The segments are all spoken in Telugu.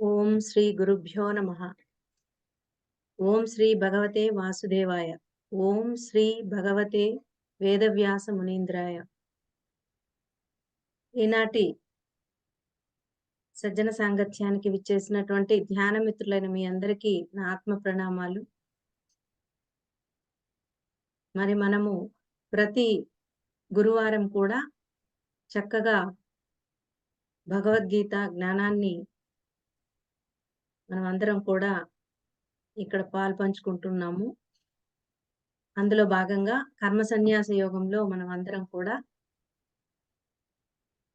ఓం శ్రీ గురుభ్యో నమః. ఓం శ్రీ భగవతే వాసుదేవాయ. ఓం శ్రీ భగవతే వేదవ్యాస మునీంద్రాయ. ఈనాటి సజ్జన సాంగత్యానికి విచ్చేసినటువంటి ధ్యాన మిత్రులైన మీ అందరికీ నా ఆత్మ ప్రణామాలు. మరి మనము ప్రతి గురువారం కూడా చక్కగా భగవద్గీత జ్ఞానాన్ని మనమందరం కూడా ఇక్కడ పాలుపంచుకుంటున్నాము. అందులో భాగంగా కర్మ సన్యాస యోగంలో మనం అందరం కూడా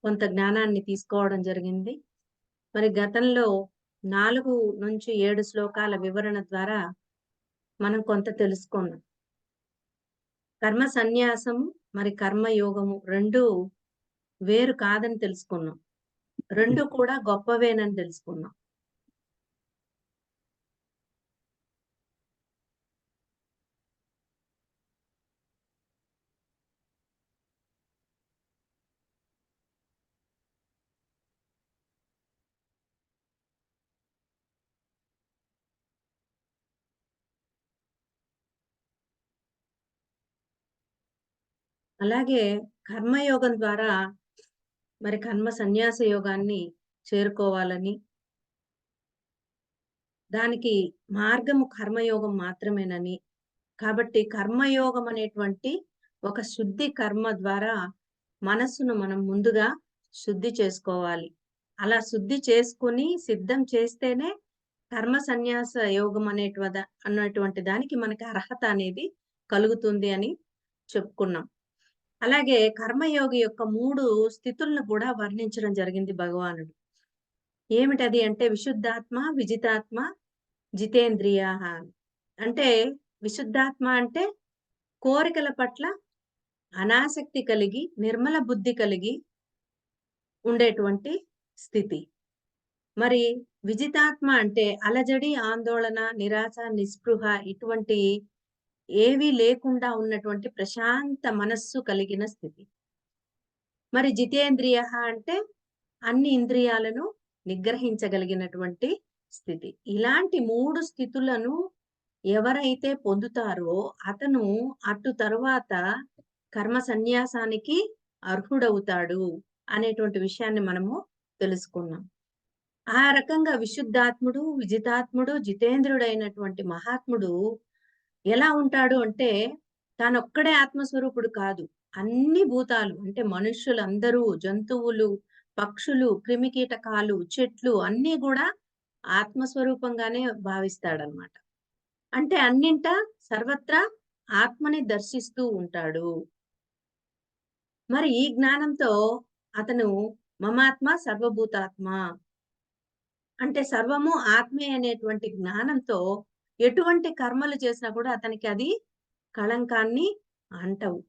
కొంత జ్ఞానాన్ని తీసుకోవడం జరిగింది. మరి గతంలో 4-7 శ్లోకాల వివరణ ద్వారా మనం కొంత తెలుసుకున్నాం. కర్మ సన్యాసము మరి కర్మయోగము 2 వేరు కాదని తెలుసుకున్నాం. 2 కూడా గొప్పవేనని తెలుసుకున్నాం. అలాగే కర్మయోగం ద్వారా మరి కర్మ సన్యాస యోగాన్ని చేరుకోవాలని, దానికి మార్గము కర్మయోగం మాత్రమేనని, కాబట్టి కర్మయోగం అనేటువంటి ఒక శుద్ధి కర్మ ద్వారా మనస్సును మనం ముందుగా శుద్ధి చేసుకోవాలి. అలా శుద్ధి చేసుకొని సిద్ధం చేస్తేనే కర్మ సన్యాస యోగం అన్నటువంటి దానికి మనకి అర్హత అనేది కలుగుతుంది అని చెప్పుకున్నాం. అలాగే కర్మయోగి యొక్క 3 స్థితులను కూడా వర్ణించడం జరిగింది భగవానుడు. ఏమిటది అంటే విశుద్ధాత్మ, విజితాత్మ, జితేంద్రియాః. అంటే విశుద్ధాత్మ అంటే కోరికల పట్ల అనాసక్తి కలిగి, నిర్మల బుద్ధి కలిగి ఉండేటువంటి స్థితి. మరి విజితాత్మ అంటే అలజడి, ఆందోళన, నిరాశ, నిస్పృహ ఇటువంటి ఏవీ లేకుండా ఉన్నటువంటి ప్రశాంత మనస్సు కలిగిన స్థితి. మరి జితేంద్రియః అంటే అన్ని ఇంద్రియాలను నిగ్రహించగలిగినటువంటి స్థితి. ఇలాంటి 3 స్థితులను ఎవరైతే పొందుతారో అతను అటు తరువాత కర్మ సన్యాసానికి అర్హుడవుతాడు అనేటువంటి విషయాన్ని మనము తెలుసుకున్నాం. ఆ రకంగా విశుద్ధాత్ముడు, విజితాత్ముడు, జితేంద్రుడైనటువంటి మహాత్ముడు ఎలా ఉంటాడు అంటే తానొక్కడే ఆత్మస్వరూపుడు కాదు. అన్ని భూతాలు అంటే మనుష్యులందరూ, జంతువులు, పక్షులు, క్రిమికీటకాలు, చెట్లు అన్నీ గూడా ఆత్మస్వరూపంగానే భావిస్తాడనమాట. అంటే అన్నింటా సర్వత్రా ఆత్మని దర్శిస్తూ ఉంటాడు. మరి ఈ జ్ఞానంతో అతను మమాత్మ సర్వభూతాత్మ అంటే సర్వము ఆత్మే అనేటువంటి జ్ఞానంతో ఎటువంటి కర్మలు చేసినా కూడా అతనికి అది కళంకాన్ని అంటవు.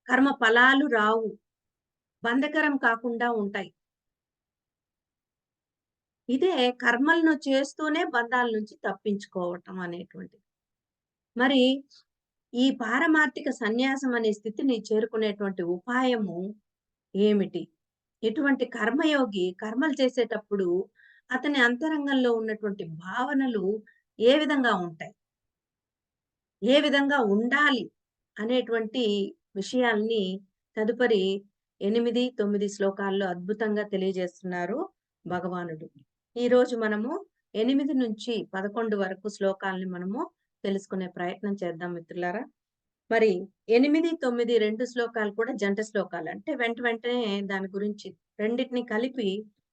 కర్మ ఫలాలు రావు. బంధకరం కాకుండా ఉంటాయి. ఇదే కర్మలను చేస్తూనే బంధాల నుంచి తప్పించుకోవటం అనేటువంటిది. మరి ఈ పారమార్థిక సన్యాసం అనే స్థితిని చేరుకునేటువంటి ఉపాయము ఏమిటి? ఇటువంటి కర్మయోగి కర్మలు చేసేటప్పుడు అతని అంతరంగంలో ఉన్నటువంటి భావనలు ఏ విధంగా ఉంటాయి? ఏ విధంగా ఉండాలి? అనేటువంటి విషయాల్ని తదుపరి 8, 9 శ్లోకాల్లో అద్భుతంగా తెలియజేస్తున్నారు భగవానుడు. ఈరోజు మనము 8-11 వరకు శ్లోకాల్ని మనము తెలుసుకునే ప్రయత్నం చేద్దాం మిత్రులారా. మరి 8, 9 2 శ్లోకాలు కూడా జంట శ్లోకాలు. అంటే వెంటనే దాని గురించి రెండిటిని కలిపి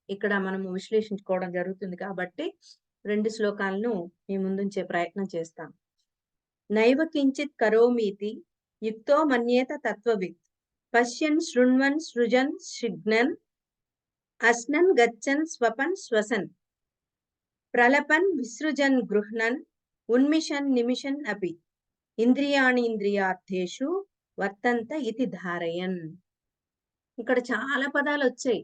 ఇక్కడ మనము విశ్లేషించుకోవడం జరుగుతుంది కాబట్టి 2 శ్లోకాలను మీ ముందుంచే ప్రయత్నం చేస్తాం. నైవ కించిత్ కరోమీతి యుక్తో మన్యేత తత్వవిత్ పశ్యన్ శృణ్వన్ సృజన్ శిఘ్నన్ అశ్నన్ గచ్చన్ స్వపన్ శ్వసన్ ప్రలపన్ విసృజన్ గృహ్ణన్ ఉన్మిషన్ నిమిషన్ అపి ఇంద్రియాణి ఇంద్రియార్థేషు వర్తంత ఇతి ధారయన్. ఇక్కడ చాలా పదాలు వచ్చాయి.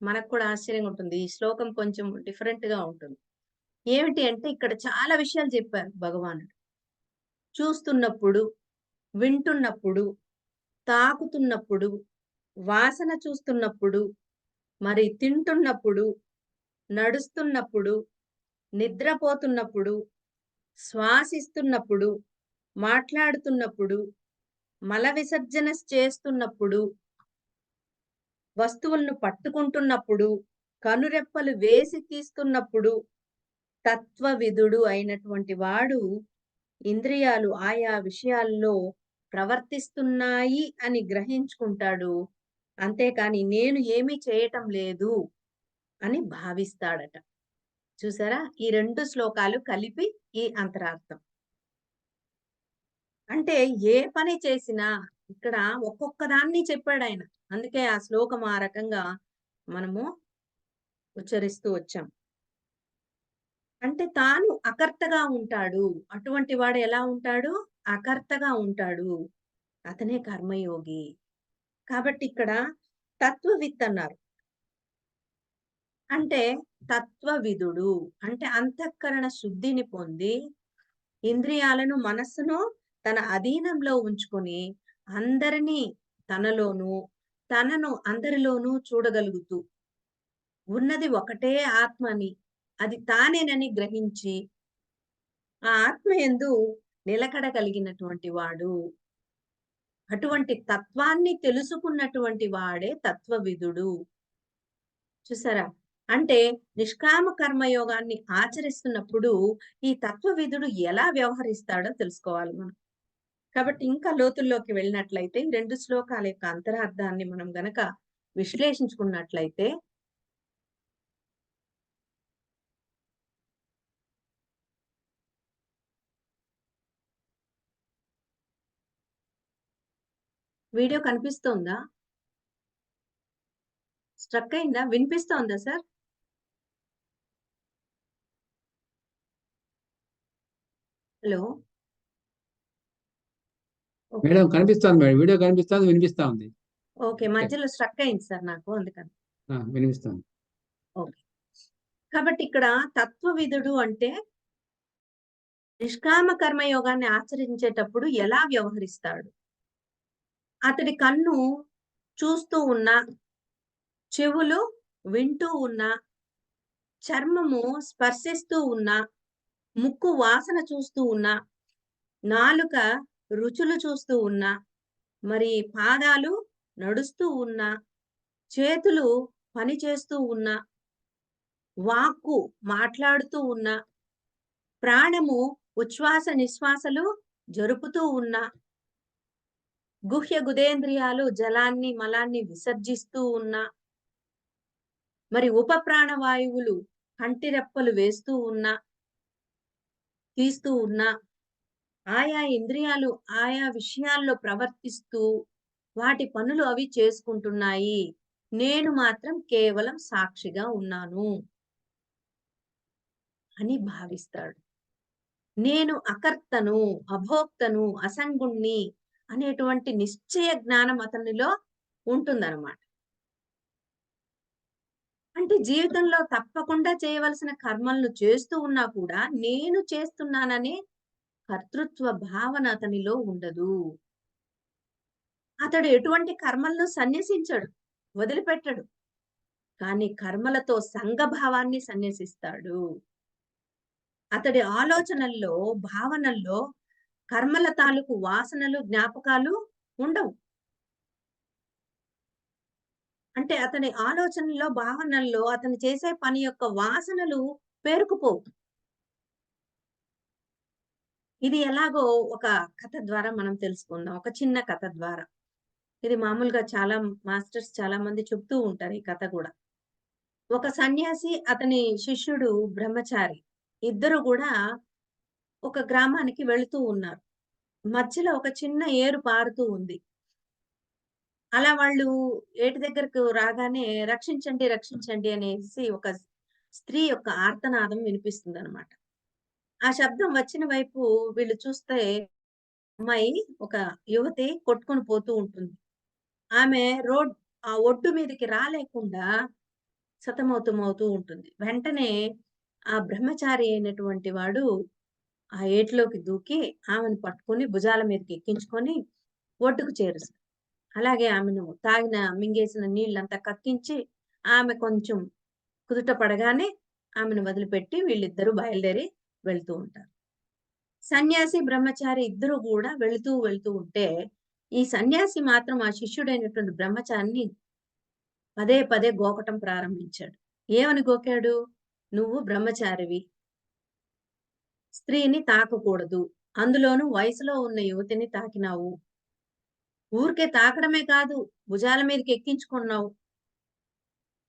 మనకు కూడా ఆశ్చర్యంగా ఉంటుంది. ఈ శ్లోకం కొంచెం డిఫరెంట్ గా ఉంటుంది. ఏమిటి అంటే ఇక్కడ చాలా విషయాలు చెప్పారు భగవానుడు. చూస్తున్నప్పుడు, వింటున్నప్పుడు, తాకుతున్నప్పుడు, వాసన చూస్తున్నప్పుడు, మరి తింటున్నప్పుడు, నడుస్తున్నప్పుడు, నిద్రపోతున్నప్పుడు, శ్వాసిస్తున్నప్పుడు, మాట్లాడుతున్నప్పుడు, మల విసర్జన చేస్తున్నప్పుడు, వస్తువులను పట్టుకుంటున్నప్పుడు, కనురెప్పలు వేసి తీస్తున్నప్పుడు, తత్వవిదుడు అయినటువంటి వాడు ఇంద్రియాలు ఆయా విషయాల్లో ప్రవర్తిస్తున్నాయి అని గ్రహించుకుంటాడు. అంతేకాని నేను ఏమీ చేయటం లేదు అని భావిస్తాడట. చూసారా? ఈ 2 శ్లోకాలు కలిపి ఈ అంతరార్థం. అంటే ఏ పని చేసినా ఇక్కడ ఒక్కొక్క దాన్ని చెప్పాడాయన. అందుకే ఆ శ్లోకం ఆ రకంగా మనము ఉచ్చరిస్తూ వచ్చాం. అంటే తాను అకర్తగా ఉంటాడు. అటువంటి వాడు ఎలా ఉంటాడు? అకర్తగా ఉంటాడు. అతనే కర్మయోగి. కాబట్టి ఇక్కడ తత్వవిత్ అన్నారు. అంటే తత్వవిదుడు. అంటే అంతఃకరణ శుద్ధిని పొంది, ఇంద్రియాలను, మనస్సును తన అధీనంలో ఉంచుకొని, అందరినీ తనలోనూ, తనను అందరిలోనూ చూడగలుగుతూ, ఉన్నది ఒకటే ఆత్మ అని, అది తానేనని గ్రహించి, ఆ ఆత్మ యందు నిలకడ కలిగినటువంటి వాడు. అటువంటి తత్వాన్ని తెలుసుకున్నటువంటి వాడే తత్వవిదుడు. చూసారా? అంటే నిష్కామ కర్మయోగాన్ని ఆచరిస్తున్నప్పుడు ఈ తత్వవిదుడు ఎలా వ్యవహరిస్తాడో తెలుసుకోవాలి మనం. కాబట్టి ఇంకా లోతుల్లోకి వెళ్ళినట్లయితే ఈ 2 శ్లోకాల యొక్క అంతరార్థాన్ని మనం గనక విశ్లేషించుకున్నట్లయితే వీడియో కనిపిస్తోందా? స్ట్రక్ అయిందా? వినిపిస్తోందా సార్? హలో! ఓకే. మేడం కనిపిస్తోంది మేడం. వీడియో కనిపిస్తోంది, వినిపిస్తా ఉంది. ఓకే. ఓకే. మధ్యలో స్ట్రక్ అయింది సార్ నాకు అందుకని. వినిపిస్తోంది. ఓకే. కాబట్టి ఇక్కడ తత్వవిదుడు అంటే నిష్కామ కర్మయోగాన్ని ఆచరించేటప్పుడు ఎలా వ్యవహరిస్తాడు? అతడి కన్ను చూస్తూ ఉన్నా, చెవులు వింటూ ఉన్నా, చర్మము స్పర్శిస్తూ ఉన్నా, ముక్కు వాసన చూస్తూ ఉన్నా, నాలుక రుచులు చూస్తూ ఉన్నా, మరి పాదాలు నడుస్తూ ఉన్నా, చేతులు పని చేస్తూ ఉన్నా, వాక్కు మాట్లాడుతూ ఉన్నా, ప్రాణము ఉచ్ఛ్వాస నిశ్వాసలు జరుపుతూ ఉన్నా, గుహ్య గుదేంద్రియాలు జలాన్ని, మలాన్ని విసర్జిస్తూ ఉన్నా, మరి ఉప ప్రాణవాయువులు కంటిరెప్పలు వేస్తూ ఉన్నా, తీస్తూ ఉన్నా, ఆయా ఇంద్రియాలు ఆయా విషయాల్లో ప్రవర్తిస్తూ వాటి పనులు అవి చేసుకుంటున్నాయి. నేను మాత్రం కేవలం సాక్షిగా ఉన్నాను అని భావిస్తాడు. నేను అకర్తను, అభోక్తను, అసంగుణ్ణి అనేటువంటి నిశ్చయ జ్ఞానం అతనిలో ఉంటుందన్నమాట. అంటే జీవితంలో తప్పకుండా చేయవలసిన కర్మలను చేస్తూ ఉన్నా కూడా నేను చేస్తున్నాననే కర్తృత్వ భావన అతనిలో ఉండదు. అతడు ఎటువంటి కర్మలను సన్యసించడు, వదిలిపెట్టడు. కానీ కర్మలతో సంఘభావాన్ని సన్యసిస్తాడు. అతడి ఆలోచనల్లో, భావనల్లో కర్మల తాలూకు వాసనలు, జ్ఞాపకాలు ఉండవు. అంటే అతని ఆలోచనల్లో, భావనల్లో అతను చేసే పని యొక్క వాసనలు పేరుకుపోవు. ఇది ఎలాగో ఒక కథ ద్వారా మనం తెలుసుకుందాం. ఒక చిన్న కథ ద్వారా. ఇది మామూలుగా చాలా మాస్టర్స్ చాలా మంది చెప్తూ ఉంటారు ఈ కథ గూడా. ఒక సన్యాసి, అతని శిష్యుడు బ్రహ్మచారి. ఇద్దరు గూడా ఒక గ్రామానికి వెళుతూ ఉన్నారు. మధ్యలో ఒక చిన్న ఏరు పారుతూ ఉంది. అలా వాళ్ళు ఏటి దగ్గరకు రాగానే రక్షించండి, రక్షించండి అనేసి ఒక స్త్రీ యొక్క ఆర్తనాదం వినిపిస్తుందనమాట. ఆ శబ్దం వచ్చిన వైపు వీళ్ళు చూస్తే అమ్మాయి ఒక యువతి కొట్టుకొని పోతూ ఉంటుంది. ఆమె ఆ ఒడ్డు మీదకి రాలేకుండా సతమతమవుతూ ఉంటుంది. వెంటనే ఆ బ్రహ్మచారి అయినటువంటి వాడు ఆ ఏటిలోకి దూకి ఆమెను పట్టుకొని భుజాల మీదకి ఎక్కించుకొని ఒడ్డుకు చేరుస్తాడు. అలాగే ఆమెను మింగేసిన నీళ్ళంతా కక్కించి ఆమె కొంచెం కుదుట పడగానే ఆమెను వదిలిపెట్టి వీళ్ళిద్దరూ బయలుదేరి వెళ్తూ ఉంటారు. సన్యాసి, బ్రహ్మచారి ఇద్దరు గూడా వెళుతూ ఉంటే, ఈ సన్యాసి మాత్రం ఆ శిష్యుడైనటువంటి బ్రహ్మచారిని పదే పదే గోకటం ప్రారంభించాడు. ఏమని గోకాడు? "నువ్వు బ్రహ్మచారివి. స్త్రీని తాకకూడదు. అందులోనూ వయసులో ఉన్న యువతిని తాకినావు. ఊరికే తాకడమే కాదు, భుజాల మీదకి ఎక్కించుకున్నావు.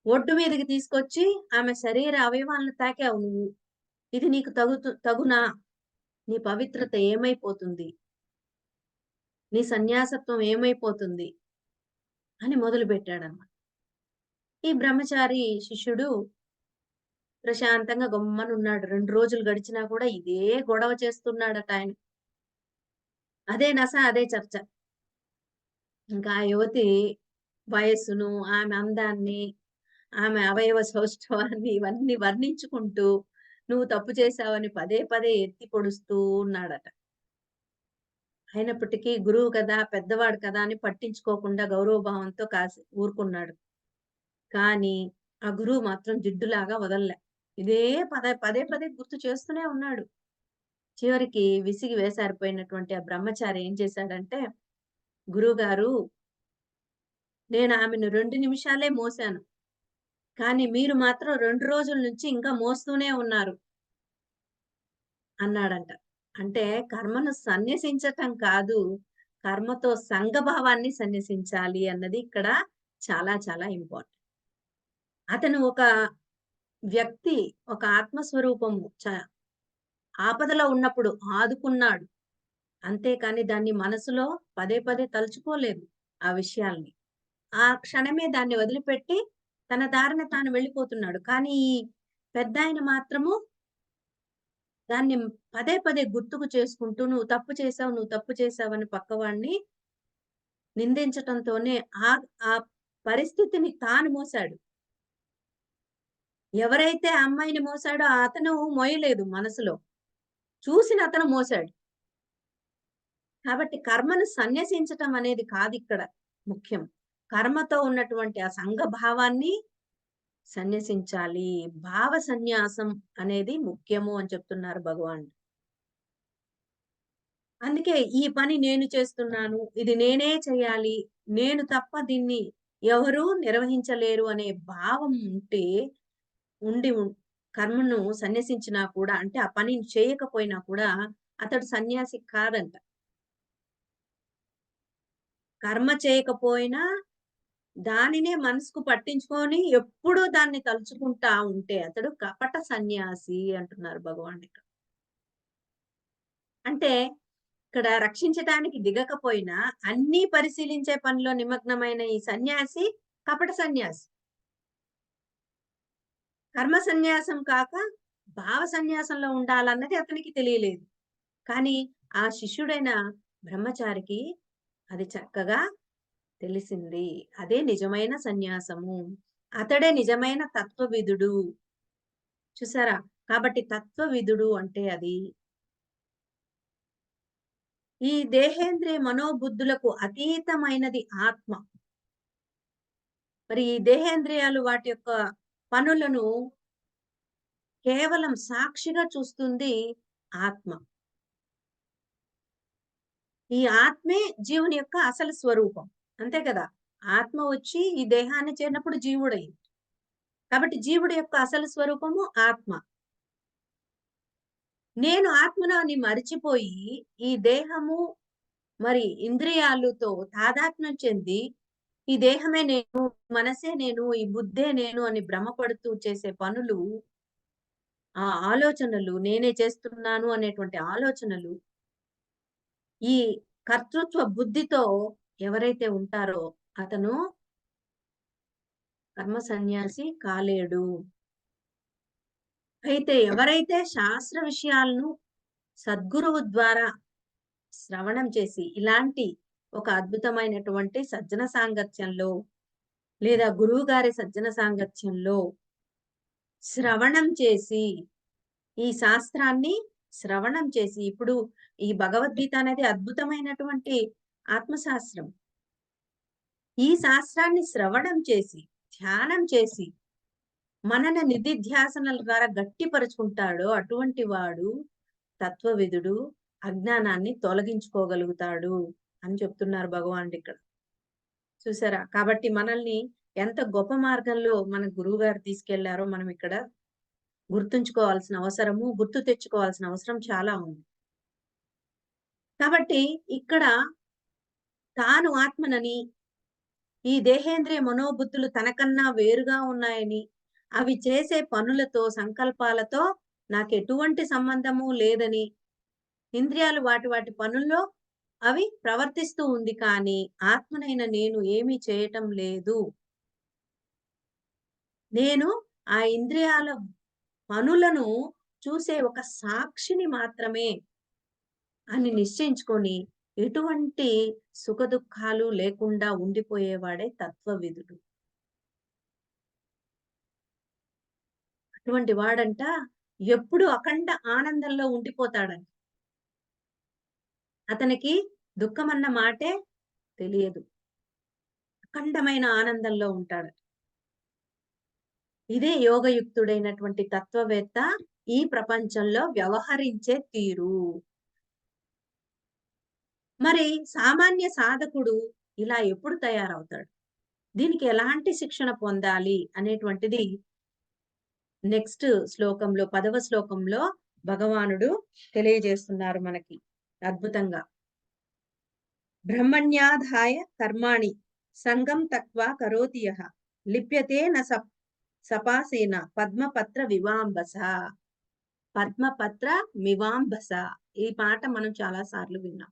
ఒడ్డు మీదకి తీసుకొచ్చి ఆమె శరీర అవయవాలను తాకావు నువ్వు. ఇది నీకు తగునా? నీ పవిత్రత ఏమైపోతుంది? నీ సన్యాసత్వం ఏమైపోతుంది?" అని మొదలుపెట్టాడన్నమాట. ఈ బ్రహ్మచారి శిష్యుడు ప్రశాంతంగా గమ్మునున్నాడు. 2 రోజులు గడిచినా కూడా ఇదే గొడవ చేస్తున్నాడట ఆయన. అదే నస, అదే చర్చ. ఇంకా ఆ యువతి వయస్సును, ఆమె అందాన్ని, ఆమె అవయవ సౌష్ఠవాన్ని ఇవన్నీ వర్ణించుకుంటూ, నువ్వు తప్పు చేశావని పదే పదే ఎత్తి పొడుస్తూ ఉన్నాడట. అయినప్పటికీ గురువు కదా, పెద్దవాడు కదా అని పట్టించుకోకుండా గౌరవభావంతో ఊరుకున్నాడు. కానీ ఆ గురువు మాత్రం జిడ్డులాగా వదలలే. ఇదే పదే పదే గుర్తు చేస్తూనే ఉన్నాడు. చివరికి విసిగి వేసారిపోయినటువంటి ఆ బ్రహ్మచారి ఏం చేశాడంటే, "గురువుగారు, నేను ఆమెను 2 నిమిషాలే మోసాను. కానీ మీరు మాత్రం 2 రోజుల నుంచి ఇంకా మోస్తూనే ఉన్నారు" అన్నాడంట. అంటే కర్మను సన్యసించటం కాదు, కర్మతో సంఘభావాన్ని సన్యసించాలి అన్నది ఇక్కడ చాలా చాలా ఇంపార్టెంట్. అతను ఒక వ్యక్తి, ఒక ఆత్మస్వరూపము ఆపదలో ఉన్నప్పుడు ఆదుకున్నాడు. అంతేకాని దాన్ని మనసులో పదే పదే తలుచుకోలేదు ఆ విషయాల్ని. ఆ క్షణమే దాన్ని వదిలిపెట్టి తన దారిన తాను వెళ్ళిపోతున్నాడు. కానీ ఈ పెద్దాయన మాత్రము దాన్ని పదే పదే గుర్తుకు చేసుకుంటూ "నువ్వు తప్పు చేశావు, నువ్వు తప్పు చేశావని" పక్కవాడిని నిందించటంతోనే ఆ ఆ పరిస్థితిని తాను మోసాడు. ఎవరైతే ఆ అమ్మాయిని మోసాడో అతను మోయలేదు మనసులో. చూసిన అతను మోసాడు. కాబట్టి కర్మను సన్యసించటం అనేది కాదిక్కడ ముఖ్యం. కర్మతో ఉన్నటువంటి ఆ సంఘ భావాన్ని సన్యసించాలి. భావ సన్యాసం అనేది ముఖ్యము అని చెప్తున్నారు భగవానుడు. అందుకే ఈ పని నేను చేస్తున్నాను. ఇది నేనే చేయాలి. నేను తప్ప దీన్ని ఎవరూ నిర్వహించలేరు అనే భావం ఉండి కర్మను సన్యసించినా కూడా అంటే ఆ పనిని చేయకపోయినా కూడా అతడు సన్యాసి కాదంట. కర్మ చేయకపోయినా దానినే మనసుకు పట్టించుకొని ఎప్పుడూ దాన్ని తలుచుకుంటా ఉంటే అతడు కపట సన్యాసి అంటున్నారు భగవానుడిక్కడ. అంటే ఇక్కడ రక్షించటానికి దిగకపోయినా అన్నీ పరిశీలించే పనిలో నిమగ్నమైన ఈ సన్యాసి కపట సన్యాసి. కర్మ సన్యాసం కాక భావ సన్యాసంలో ఉండాలన్నది అతనికి తెలియలేదు. కానీ ఆ శిష్యుడైన బ్రహ్మచారికి అది చక్కగా తెలిసింది. అదే నిజమైన సన్యాసము. అతడే నిజమైన తత్వవిదుడు. చూసారా? కాబట్టి తత్వవిదుడు అంటే అది. ఈ దేహేంద్రియ మనోబుద్ధులకు అతీతమైనది ఆత్మ. మరి ఈ దేహేంద్రియాలు వాటి యొక్క పనులను కేవలం సాక్షిగా చూస్తుంది ఆత్మ. ఈ ఆత్మే జీవుని యొక్క అసలు స్వరూపం. అంతే కదా! ఆత్మ వచ్చి ఈ దేహాన్ని చేరినప్పుడు జీవుడయింది. కాబట్టి జీవుడి యొక్క అసలు స్వరూపము ఆత్మ. నేను ఆత్మను అని మరిచిపోయి ఈ దేహము మరి ఇంద్రియాలతో తాదాత్మ్యం చెంది ఈ దేహమే నేను, మనసే నేను, ఈ బుద్ధే నేను అని భ్రమపడుతూ చేసే పనులు, ఆ ఆలోచనలు నేనే చేస్తున్నాను అనేటువంటి ఆలోచనలు, ఈ కర్తృత్వ బుద్ధితో ఎవరైతే ఉంటారో అతను కర్మ సన్యాసి కాలేడు. అయితే ఎవరైతే శాస్త్ర విషయాలను సద్గురువు ద్వారా శ్రవణం చేసి ఇలాంటి ఒక అద్భుతమైనటువంటి సజ్జన సాంగత్యంలో లేదా గురువుగారి సజ్జన సాంగత్యంలో శ్రవణం చేసి ఈ శాస్త్రాన్ని శ్రవణం చేసి ఇప్పుడు ఈ భగవద్గీత అనేది అద్భుతమైనటువంటి ఆత్మశాస్త్రం. ఈ శాస్త్రాన్ని శ్రవణం చేసి, ధ్యానం చేసి మనన నిధిధ్యాసనల ద్వారా గట్టిపరుచుకుంటాడో అటువంటి వాడు తత్వవిదుడు, అజ్ఞానాన్ని తొలగించుకోగలుగుతాడు అని చెప్తున్నారు భగవానుడు ఇక్కడ. చూసారా? కాబట్టి మనల్ని ఎంత గొప్ప మార్గంలో మన గురువుగారు తీసుకెళ్లారో మనం ఇక్కడ గుర్తు తెచ్చుకోవాల్సిన అవసరం చాలా ఉంది. కాబట్టి ఇక్కడ తాను ఆత్మనని, ఈ దేహేంద్రియ మనోబుద్ధులు తనకన్నా వేరుగా ఉన్నాయని, అవి చేసే పనులతో, సంకల్పాలతో నాకెటువంటి సంబంధము లేదని, ఇంద్రియాలు వాటి వాటి పనుల్లో అవి ప్రవర్తిస్తూ ఉంది కానీ, ఆత్మనైన నేను ఏమీ చేయటం లేదు. నేను ఆ ఇంద్రియాల పనులను చూసే ఒక సాక్షిని మాత్రమే అని నిశ్చయించుకొని, ఎటువంటి సుఖదుఖాలు లేకుండా ఉండిపోయేవాడే తత్వవిదుడు. అటువంటి వాడంట ఎప్పుడు అఖండ ఆనందంలో ఉండిపోతాడంట. అతనికి దుఃఖమన్న మాటే తెలియదు. అఖండమైన ఆనందంలో ఉంటాడట. ఇదే యోగయుక్తుడైనటువంటి తత్వవేత్త ఈ ప్రపంచంలో వ్యవహరించే తీరు. మరి సామాన్య సాధకుడు ఇలా ఎప్పుడు తయారవుతాడు? దీనికి ఎలాంటి శిక్షణ పొందాలి అనేటువంటిది నెక్స్ట్ శ్లోకంలో 10వ శ్లోకంలో భగవానుడు తెలియజేస్తున్నారు మనకి అద్భుతంగా. బ్రహ్మణ్యాధాయ కర్మాణి సంగం తక్వా కరోతి యః లిప్యతే న సపాసేన పద్మపత్ర వివాంబస. పద్మపత్ర మివాంబస. ఈ పాట మనం చాలా సార్లు విన్నాం.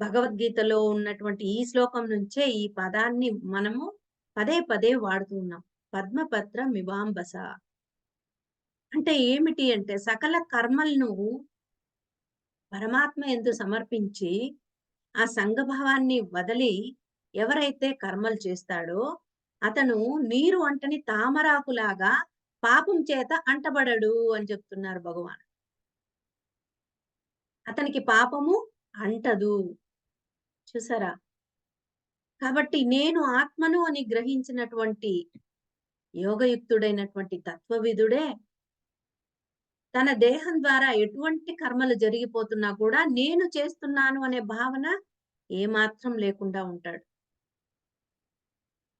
భగవద్గీతలో ఉన్నటువంటి ఈ శ్లోకం నుంచే ఈ పదాన్ని మనము పదే పదే వాడుతూ ఉన్నాం. పద్మపత్ర మివాంబస అంటే ఏమిటి అంటే సకల కర్మలను పరమాత్మ యందు సమర్పించి ఆ సంఘభావాన్ని వదిలి ఎవరైతే కర్మలు చేస్తాడో అతను నీరు అంటని తామరాకులాగా పాపం చేత అంటబడడు అని చెప్తున్నారు భగవాన్. అతనికి పాపము అంటదు. చూసారా? కాబట్టి నేను ఆత్మను అని గ్రహించినటువంటి యోగయుక్తుడైనటువంటి తత్వవిదుడే తన దేహం ద్వారా ఎటువంటి కర్మలు జరిగిపోతున్నా కూడా నేను చేస్తున్నాను అనే భావన ఏమాత్రం లేకుండా ఉంటాడు.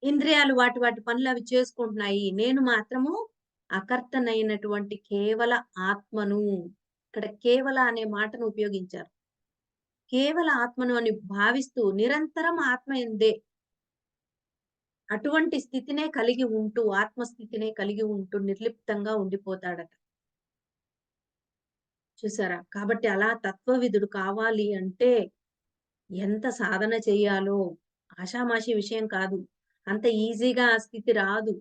ఇంద్రియాలు వాటి వాటి పనులు అవి చేసుకుంటున్నాయి. నేను మాత్రము అకర్తనైనటువంటి కేవల ఆత్మను. ఇక్కడ కేవల అనే మాటను ఉపయోగించారు. కేవల ఆత్మను అని భావిస్తూ నిరంతరం ఆత్మ ఎందే అటువంటి స్థితినే కలిగి ఉంటూ, ఆత్మస్థితినే కలిగి ఉంటూ నిర్లిప్తంగా ఉండిపోతాడట. చూసారా? కాబట్టి అలా తత్వవిదుడు కావాలి అంటే ఎంత సాధన చెయ్యాలో ఆషామాషీ విషయం కాదు. అంత ఈజీగా ఆ స్థితి రాదు.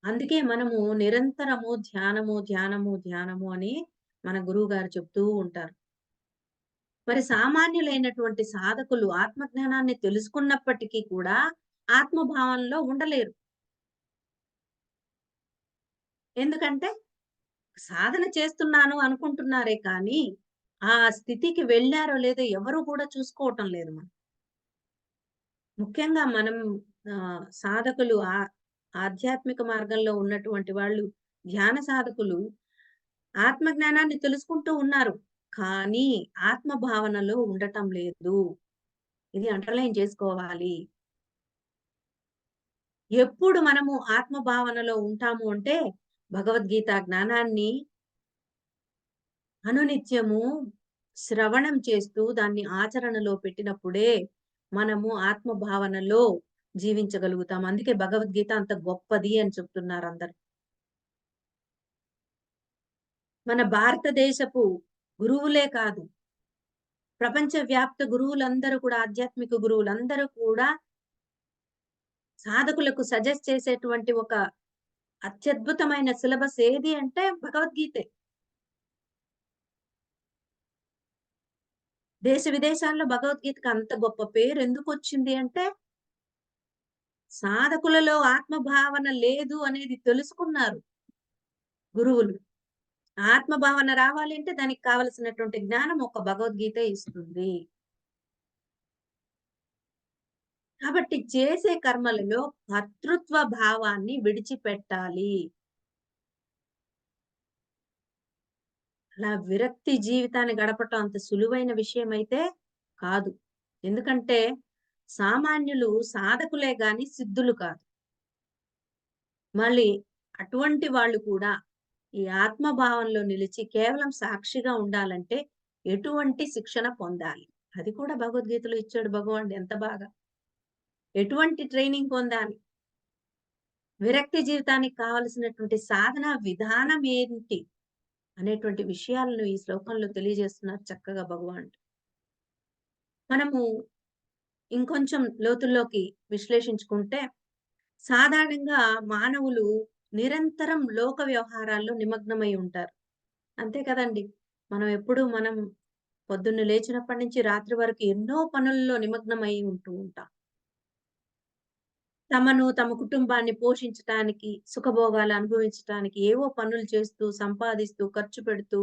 అందుకే మనము నిరంతరము ధ్యానము, ధ్యానము, ధ్యానము అని మన గురువుగారు చెప్తూ ఉంటారు. మరి సామాన్యులైనటువంటి సాధకులు ఆత్మజ్ఞానాన్ని తెలుసుకున్నప్పటికీ కూడా ఆత్మభావంలో ఉండలేరు. ఎందుకంటే సాధన చేస్తున్నాను అనుకుంటున్నారే కానీ, ఆ స్థితికి వెళ్లారో లేదో ఎవరు కూడా చూసుకోవటం లేదు మనం. ముఖ్యంగా మనం సాధకులు ఆధ్యాత్మిక మార్గంలో ఉన్నటువంటి వాళ్ళు, ధ్యాన సాధకులు ఆత్మజ్ఞానాన్ని తెలుసుకుంటూ ఉన్నారు. కానీ ఆత్మ భావనలో ఉండటం లేదు. ఇది అండర్‌లైన్ చేసుకోవాలి. ఎప్పుడు మనము ఆత్మ భావనలో ఉంటాము అంటే, భగవద్గీత జ్ఞానాన్ని అనునిత్యము శ్రవణం చేస్తూ దాన్ని ఆచరణలో పెట్టినప్పుడే మనము ఆత్మ భావనలో జీవించగలుగుతాం. అందుకే భగవద్గీత అంత గొప్పది అని చెప్తున్నారు అందరూ. మన భారతదేశపు గురువులే కాదు, ప్రపంచ వ్యాప్త గురువులందరూ కూడా ఆధ్యాత్మిక గురువులందరూ కూడా సాధకులకు సజెస్ట్ చేసేటువంటి ఒక అత్యద్భుతమైన సిలబస్ ఏది అంటే భగవద్గీతే. దేశ విదేశాల్లో భగవద్గీతకు అంత గొప్ప పేరు ఎందుకొచ్చింది అంటే, సాధకులలో ఆత్మభావన లేదు అనేది తెలుసుకున్నారు గురువులు. ఆత్మభావన రావాలి అంటే దానికి కావలసినటువంటి జ్ఞానం ఒక భగవద్గీతే ఇస్తుంది. కాబట్టి చేసే కర్మలలో కర్తృత్వ భావాన్ని విడిచిపెట్టాలి. అలా విరక్తి జీవితాన్ని గడపటం అంత సులువైన విషయమైతే కాదు. ఎందుకంటే సామాన్యులు సాధకులే గాని సిద్ధులు కాదు. మళ్ళీ అటువంటి వాళ్ళు కూడా ఈ ఆత్మభావంలో నిలిచి కేవలం సాక్షిగా ఉండాలంటే ఎటువంటి శిక్షణ పొందాలి? అది కూడా భగవద్గీతలో ఇచ్చాడు భగవానుడు ఎంత బాగా. ఎటువంటి ట్రైనింగ్ పొందాలి? విరక్తి జీవితానికి కావలసినటువంటి సాధన విధానం ఏంటి? అనేటువంటి విషయాలను ఈ శ్లోకంలో తెలియజేస్తున్నారు చక్కగా భగవానుడు. మనము ఇంకొంచెం లోతుల్లోకి విశ్లేషించుకుంటే, సాధారణంగా మానవులు నిరంతరం లోక వ్యవహారాల్లో నిమగ్నమై ఉంటారు. అంతే కదండీ! మనం పొద్దున్న లేచినప్పటి నుంచి రాత్రి వరకు ఎన్నో పనుల్లో నిమగ్నమై ఉంటూ ఉంటాం. తమ కుటుంబాన్ని పోషించటానికి, సుఖభోగాలు అనుభవించటానికి ఏవో పనులు చేస్తూ, సంపాదిస్తూ, ఖర్చు పెడుతూ,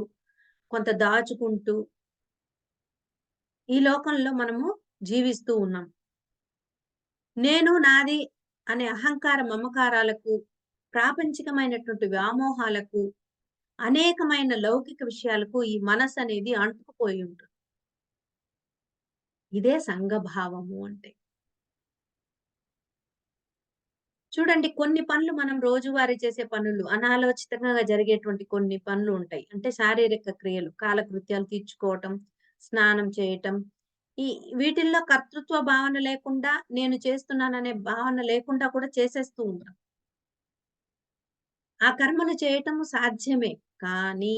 కొంత దాచుకుంటూ, ఈ లోకంలో మనము జీవిస్తూ ఉన్నాం. నేను, నాది అనే అహంకార మమకారాలకు, ప్రాపంచికమైనటువంటి వ్యామోహాలకు, అనేకమైన లౌకిక విషయాలకు ఈ మనసనేది అంటుకుపోయి ఉంటుంది. ఇదే సంఘభావము అంటే. చూడండి కొన్ని పనులు మనం రోజువారీ చేసే పనులు, అనాలోచితంగా జరిగేటువంటి కొన్ని పనులు ఉంటాయి. అంటే శారీరక క్రియలు, కాలకృత్యాలు తీర్చుకోవటం, స్నానం చేయటం. ఈ వీటిల్లో కర్తృత్వ భావన లేకుండా, నేను చేస్తున్నాననే భావన లేకుండా కూడా చేసేస్తూ ఉంటాం. ఆ కర్మలు చేయటము సాధ్యమే. కానీ,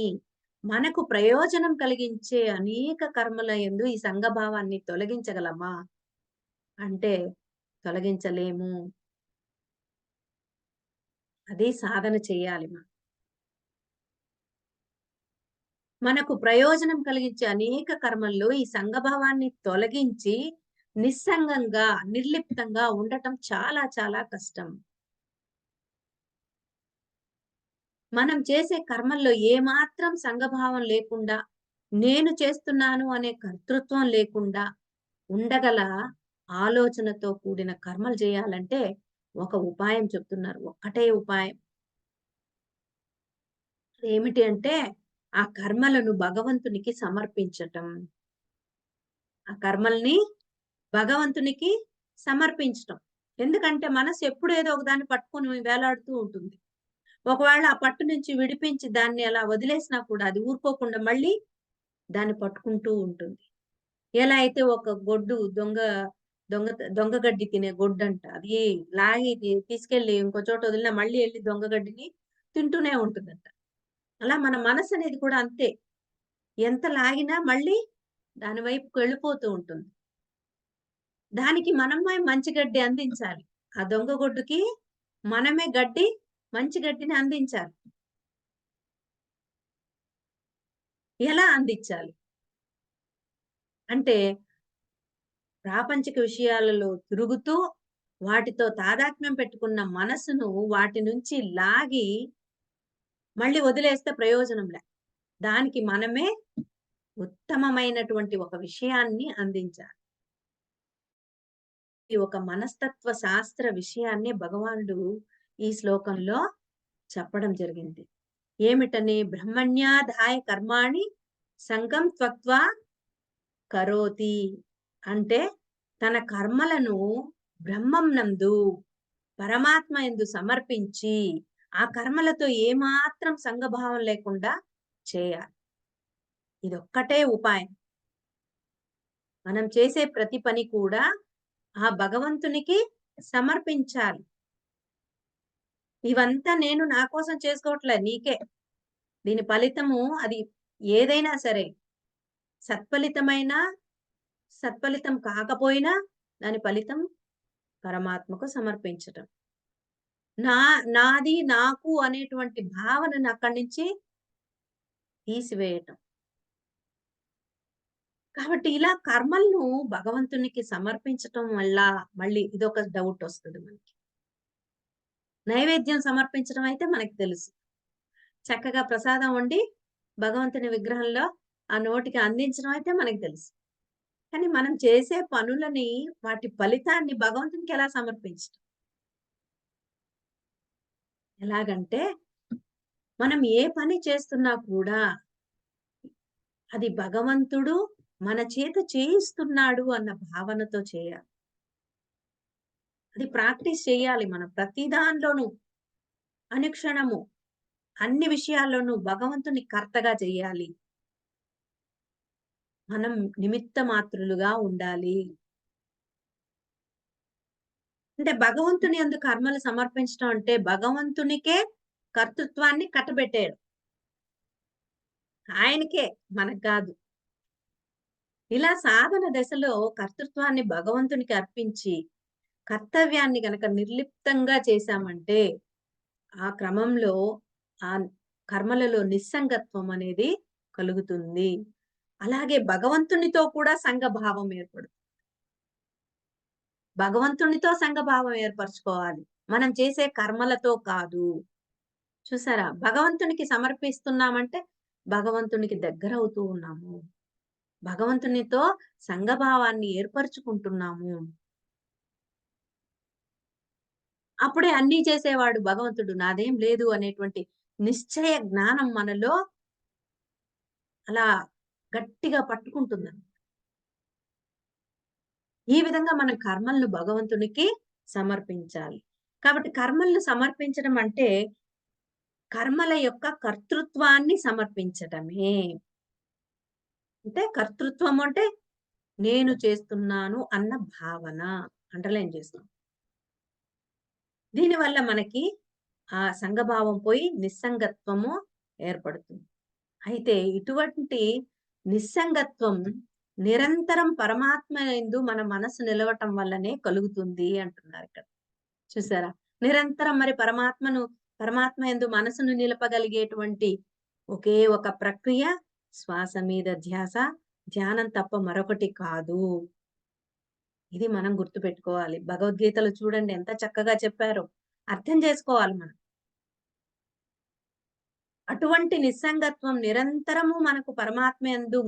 మనకు ప్రయోజనం కలిగించే అనేక కర్మల యందు ఈ సంఘభావాన్ని తొలగించగలమా? అంటే తొలగించలేము. అది సాధన చేయాలి మనం. మనకు ప్రయోజనం కలిగించే అనేక కర్మల్లో ఈ సంఘభావాన్ని తొలగించి, నిస్సంగంగా, నిర్లిప్తంగా ఉండటం చాలా చాలా కష్టం. మనం చేసే కర్మల్లో ఏమాత్రం సంఘభావం లేకుండా, నేను చేస్తున్నాను అనే కర్తృత్వం లేకుండా ఉండగల ఆలోచనతో కూడిన కర్మలు చేయాలంటే ఒక ఉపాయం చెప్తున్నారు. ఒక్కటే ఉపాయం. ఏమిటి అంటే ఆ కర్మలను భగవంతునికి సమర్పించటం. ఆ కర్మల్ని భగవంతునికి సమర్పించటం. ఎందుకంటే మనసు ఎప్పుడు ఏదో ఒక దాన్ని పట్టుకొని వేలాడుతూ ఉంటుంది. ఒకవేళ ఆ పట్టు నుంచి విడిపించి దాన్ని అలా వదిలేసినా కూడా అది ఊరుకోకుండా మళ్ళీ దాన్ని పట్టుకుంటూ ఉంటుంది. ఎలా అయితే ఒక గొడ్డు దొంగ దొంగ గడ్డి తినే గొడ్డంట. అది లాగి తీసుకెళ్ళి ఇంకో చోట వదిలినా మళ్ళీ ఎళ్లి దొంగ గడ్డిని తింటూనే ఉంటుందంట. అలా మన మనసనేది కూడా అంతే. ఎంత లాగినా మళ్ళీ దాని వైపుకి వెళ్ళిపోతూ ఉంటుంది. దానికి మనమే మంచి గడ్డి అందించాలి. ఆ దొంగ గొడ్డుకి మనమే మంచి గడ్డిని అందించాలి. ఎలా అందించాలి? అంటే ప్రాపంచిక విషయాలలో తిరుగుతూ, వాటితో తాదాత్మ్యం పెట్టుకున్న మనసును వాటి నుంచి లాగి మళ్ళీ వదిలేస్తే ప్రయోజనం లే. దానికి మనమే ఉత్తమమైనటువంటి ఒక విషయాన్ని అందించాలి. ఈ ఒక మనస్తత్వ శాస్త్ర విషయాన్ని భగవానుడు ఈ శ్లోకంలో చెప్పడం జరిగింది. ఏమిటని? బ్రహ్మణ్యాధాయ కర్మాణి సంగం త్వక్త్వా కరోతి. అంటే తన కర్మలను బ్రహ్మం నందు, పరమాత్మ యందు సమర్పించి, ఆ కర్మలతో ఏమాత్రం సంఘభావం లేకుండా చేయాలి. ఇదొక్కటే ఉపాయం. మనం చేసే ప్రతి పని కూడా ఆ భగవంతునికి సమర్పించాలి. ఇవంతా నేను నా కోసం చేసుకోవట్లే నీకే. దీని ఫలితము అది ఏదైనా సరే, సత్ఫలితమైనా, సత్ఫలితం కాకపోయినా దాని ఫలితం పరమాత్మకు సమర్పించటం. నా నాది, నాకు అనేటువంటి భావనను అక్కడి నుంచి తీసివేయటం. కాబట్టి ఇలా కర్మలను భగవంతునికి సమర్పించటం వల్ల మళ్ళీ ఇదొక డౌటొస్తది మనకి. నైవేద్యం సమర్పించడం అయితే మనకు తెలుసు. చక్కగా ప్రసాదం వండి భగవంతుని విగ్రహంలో ఆ నోటికి అందించడం అయితే మనకు తెలుసు. కానీ మనం చేసే పనులని, వాటి ఫలితాన్ని భగవంతునికి ఎలా సమర్పించటం? ఎలాగంటే, మనం ఏ పని చేస్తున్నా కూడా, అది భగవంతుడు మన చేత చేయిస్తున్నాడు అన్న భావనతో చేయాలి. అది ప్రాక్టీస్ చేయాలి మనం ప్రతి దానిలోనూ, అనుక్షణము, అన్ని విషయాల్లోనూ భగవంతుని కర్తగా చెయ్యాలి. మనం నిమిత్త మాత్రులుగా ఉండాలి. అంటే భగవంతుని యందు కర్మలు సమర్పించడం అంటే భగవంతునికే కర్తృత్వాన్ని కట్టబెట్టేయడం. ఆయనకే, మనకు కాదు. ఇలా సాధన దశలో కర్తృత్వాన్ని భగవంతునికి అర్పించి, కర్తవ్యాన్ని గనక నిర్లిప్తంగా చేశామంటే, ఆ క్రమంలో ఆ కర్మలలో నిస్సంగత్వం అనేది కలుగుతుంది. అలాగే భగవంతునితో కూడా సంఘభావం ఏర్పడుతుంది. భగవంతునితో సంఘభావం ఏర్పరచుకోవాలి. మనం చేసే కర్మలతో కాదు. చూసారా? భగవంతునికి సమర్పిస్తున్నామంటే, భగవంతునికి దగ్గరవుతూ ఉన్నాము. భగవంతునితో సంఘభావాన్ని ఏర్పరచుకుంటున్నాము. అప్పుడే అన్నీ చేసేవాడు భగవంతుడు. నాదేం లేదు అనేటువంటి నిశ్చయ జ్ఞానం మనలో అలా గట్టిగా పట్టుకుంటుందన్నమాట. ఈ విధంగా మనం కర్మలను భగవంతునికి సమర్పించాలి. కాబట్టి కర్మలను సమర్పించడం అంటే, కర్మల యొక్క కర్తృత్వాన్ని సమర్పించటమే. అంటే కర్తృత్వం అంటే, నేను చేస్తున్నాను అన్న భావన. అండర్‌లైన్ చేస్తాం. దీనివల్ల మనకి ఆ సంఘభావం పోయి నిస్సంగత్వము ఏర్పడుతుంది. అయితే ఇటువంటి నిస్సంగత్వం నిరంతరం పరమాత్మ యందు మన మనసు నిలవటం వల్లనే కలుగుతుంది అంటున్నారిక్కడ. చూసారా? నిరంతరం మరి పరమాత్మ యందు మనసును నిలపగలిగేటువంటి ఒకే ఒక ప్రక్రియ శ్వాస మీద ధ్యాస, ధ్యానం తప్ప మరొకటి కాదు. ఇది మనం గుర్తుపెట్టుకోవాలి. భగవద్గీతలో చూడండి ఎంత చక్కగా చెప్పారో. అర్థం చేసుకోవాలి మనం. అటువంటి నిస్సంగత్వం నిరంతరము మనకు పరమాత్మ యందు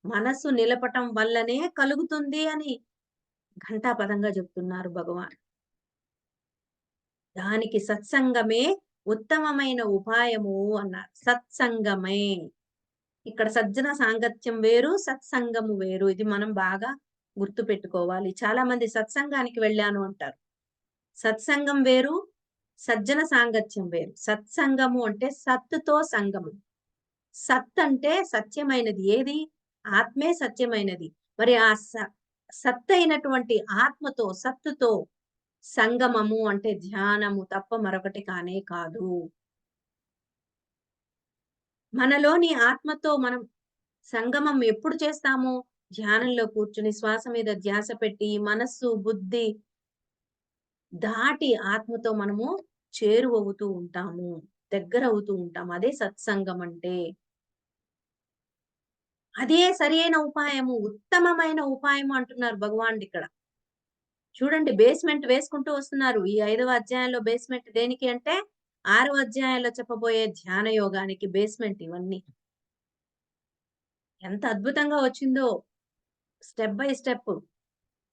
మనసు నిలపటం వల్లనే కలుగుతుంది అని ఘంటాపథంగా చెప్తున్నారు భగవాన్. దానికి సత్సంగమే ఉత్తమమైన ఉపాయము అన్నారు. సత్సంగమే. ఇక్కడ సజ్జన సాంగత్యం వేరు, సత్సంగము వేరు. ఇది మనం బాగా గుర్తుపెట్టుకోవాలి. చాలా మంది సత్సంగానికి వెళ్ళాను అంటారు. సత్సంగం వేరు, సజ్జన సాంగత్యం వేరు. సత్సంగము అంటే సత్తుతో సంగము. సత్ అంటే సత్యమైనది. ఏది? ఆత్మే సత్యమైనది. మరి ఆ సత్తయినటువంటి ఆత్మతో, సత్తుతో సంగమము అంటే ధ్యానము తప్ప మరొకటి కానే కాదు. మనలోని ఆత్మతో మనం సంగమం ఎప్పుడు చేస్తాము? ధ్యానంలో కూర్చుని శ్వాస మీద ధ్యాస పెట్టి, మనస్సు, బుద్ధి దాటి ఆత్మతో మనము చేరువవుతూ ఉంటాము. దగ్గరవుతూ ఉంటాము. అదే సత్సంగం అంటే. అదే సరియైన ఉపాయము. ఉత్తమమైన ఉపాయము అంటున్నారు భగవానుడిక్కడ. చూడండి బేస్‌మెంట్ వేసుకుంటూ వస్తున్నారు. ఈ 5వ అధ్యాయంలో బేస్‌మెంట్ దేనికి అంటే, 6వ అధ్యాయంలో చెప్పబోయే ధ్యాన యోగానికి బేస్‌మెంట్ ఇవన్నీ. ఎంత అద్భుతంగా వచ్చిందో స్టెప్ బై స్టెప్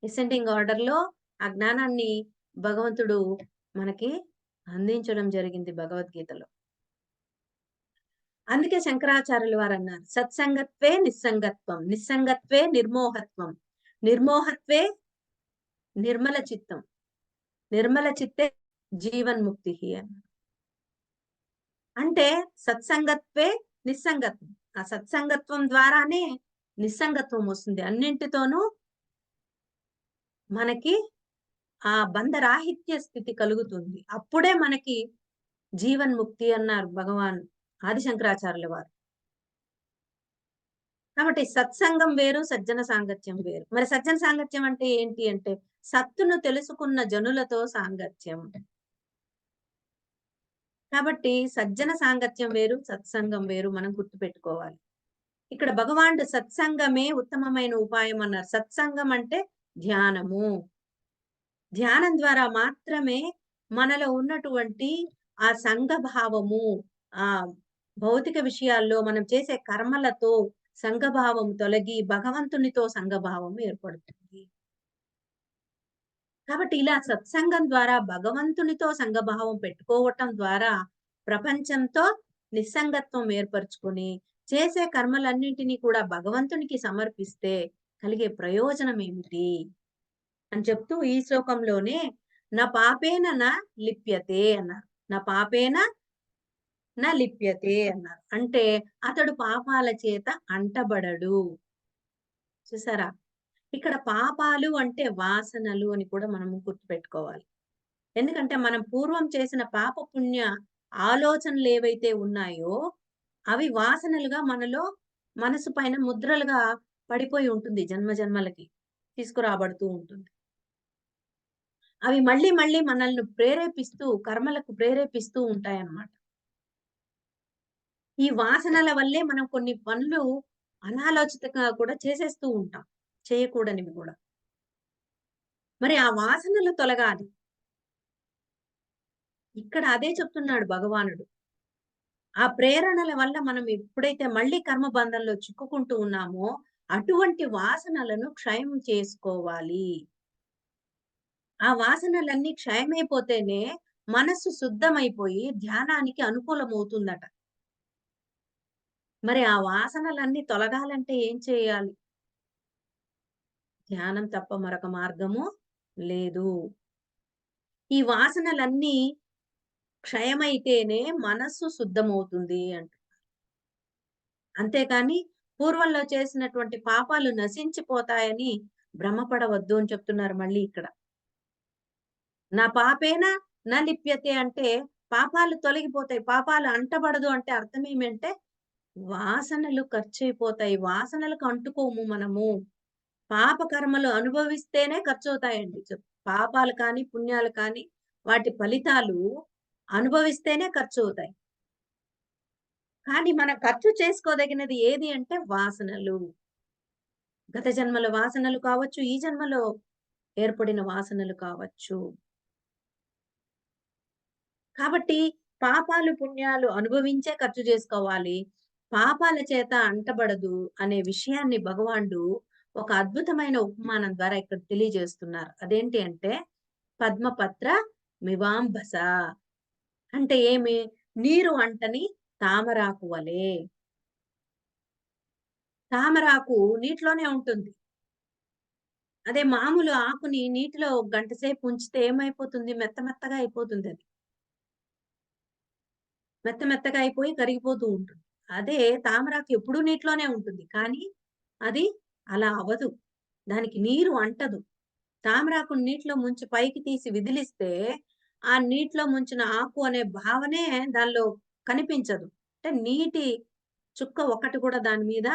అసెండింగ్ ఆర్డర్‌లో ఆ జ్ఞానాన్ని భగవంతుడు మనకి అందించడం జరిగింది భగవద్గీతలో. అందుకే శంకరాచార్యులు వారన్నారు, సత్సంగత్వే నిస్సంగత్వం, నిస్సంగత్వే నిర్మోహత్వం, నిర్మోహత్వే నిర్మల చిత్తం, నిర్మల చిత్తే జీవన్ముక్తిః అన్నారు. అంటే సత్సంగత్వే నిస్సంగత్వం. ఆ సత్సంగత్వం ద్వారానే నిస్సంగత్వం వస్తుంది. అన్నింటితోనూ మనకి ఆ బంధరాహిత్య స్థితి కలుగుతుంది. అప్పుడే మనకి జీవన్ముక్తి అన్నారు భగవాన్ ఆది శంకరాచార్యుల వారు. కాబట్టి సత్సంగం వేరు, సజ్జన సాంగత్యం వేరు. మరి సజ్జన సాంగత్యం అంటే ఏంటి అంటే, సత్తును తెలుసుకున్న జనులతో సాంగత్యం. కాబట్టి సజ్జన సాంగత్యం వేరు, సత్సంగం వేరు మనం గుర్తుపెట్టుకోవాలి. ఇక్కడ భగవానుడు సత్సంగమే ఉత్తమమైన ఉపాయం అన్నారు. సత్సంగం అంటే ధ్యానము. ధ్యానం ద్వారా మాత్రమే మనలో ఉన్నటువంటి ఆ సంఘభావము, ఆ భౌతిక విషయాల్లో మనం చేసే కర్మలతో సంఘభావం తొలగి భగవంతునితో సంఘభావం ఏర్పడుతుంది. కాబట్టి ఇలా సత్సంగం ద్వారా భగవంతునితో సంఘభావం పెట్టుకోవటం ద్వారా ప్రపంచంతో నిస్సంగత్వం ఏర్పరచుకొని చేసే కర్మలన్నింటినీ కూడా భగవంతునికి సమర్పిస్తే కలిగే ప్రయోజనం ఏమిటి అని చెప్తూ ఈ శ్లోకంలోనే నా పాపేన నా లిప్యతే అన్నారు. నా పాపేన నా లిప్యతే అన్నారు. అంటే అతడు పాపాల చేత అంటబడడు. చూసారా? ఇక్కడ పాపాలు అంటే వాసనలు అని కూడా మనము గుర్తుపెట్టుకోవాలి. ఎందుకంటే మనం పూర్వం చేసిన పాప పుణ్య ఆలోచనలు ఏవైతే ఉన్నాయో అవి వాసనలుగా మనలో మనసు పైన ముద్రలుగా పడిపోయి ఉంటుంది, జన్మ జన్మలకి తీసుకురాబడుతూ ఉంటుంది. అవి మళ్ళీ మళ్ళీ మనల్ని ప్రేరేపిస్తూ కర్మలకు ప్రేరేపిస్తూ ఉంటాయన్నమాట. ఈ వాసనల వల్లే మనం కొన్ని పనులు అనాలోచితంగా కూడా చేసేస్తూ ఉంటాం, చేయకూడనివి కూడా. మరి ఆ వాసనలు తొలగాలి. ఇక్కడ అదే చెప్తున్నాడు భగవానుడు. ఆ ప్రేరణల వల్ల మనం ఎప్పుడైతే మళ్ళీ కర్మబంధంలో చిక్కుకుంటూ ఉన్నామో అటువంటి వాసనలను క్షయం చేసుకోవాలి. ఆ వాసనలన్నీ క్షయమైపోతేనే మనస్సు శుద్ధమైపోయి ధ్యానానికి అనుకూలమవుతుందట. మరి ఆ వాసనలన్నీ తొలగాలంటే ఏం చేయాలి? ధ్యానం తప్ప మరొక మార్గము లేదు. ఈ వాసనలన్నీ క్షయమైతేనే మనస్సు శుద్ధమవుతుంది అంట. అంతేకాని పూర్వంలో చేసినటువంటి పాపాలు నశించిపోతాయని భ్రమపడవద్దు అని చెప్తున్నారు మళ్ళీ ఇక్కడ. నా పాపేనా నా లిప్యతే అంటే పాపాలు తొలగిపోతాయి. పాపాలు అంటబడదు అంటే అర్థం ఏమంటే వాసనలు ఖర్చయిపోతాయి. వాసనలకు అంటుకోము మనము. పాప కర్మలు అనుభవిస్తేనే ఖర్చవుతాయండి. పాపాలు కానీ, పుణ్యాలు కానీ వాటి ఫలితాలు అనుభవిస్తేనే ఖర్చవుతాయి. కానీ మనం ఖర్చు చేసుకోదగినది ఏది అంటే వాసనలు. గత జన్మల వాసనలు కావచ్చు, ఈ జన్మలో ఏర్పడిన వాసనలు కావచ్చు. కాబట్టి పాపాలు, పుణ్యాలు అనుభవించే ఖర్చు చేసుకోవాలి. పాపాల చేత అంటబడదు అనే విషయాన్ని భగవానుడు ఒక అద్భుతమైన ఉపమానం ద్వారా ఇక్కడ తెలియజేస్తున్నారు. అదేంటి అంటే పద్మపత్ర మివాంబస. అంటే ఏమి? నీరు అంటని తామరాకు వలె. తామరాకు నీటిలోనే ఉంటుంది. అదే మామూలు ఆకుని నీటిలో ఒక గంట సేపు ఉంచితే ఏమైపోతుంది? మెత్త మెత్తగా అయిపోతుందది. మెత్త మెత్తగా అయిపోయి కరిగిపోతూ ఉంటుంది. అదే తామరాకు ఎప్పుడూ నీటిలోనే ఉంటుంది. కానీ అది అలా అవ్వదు. దానికి నీరు అంటదు. తామరాకుని నీటిలో ముంచి పైకి తీసి విదిలిస్తే, ఆ నీటిలో ముంచిన ఆకు అనే భావనే దానిలో కనిపించదు. అంటే నీటి చుక్క ఒకటి కూడా దాని మీద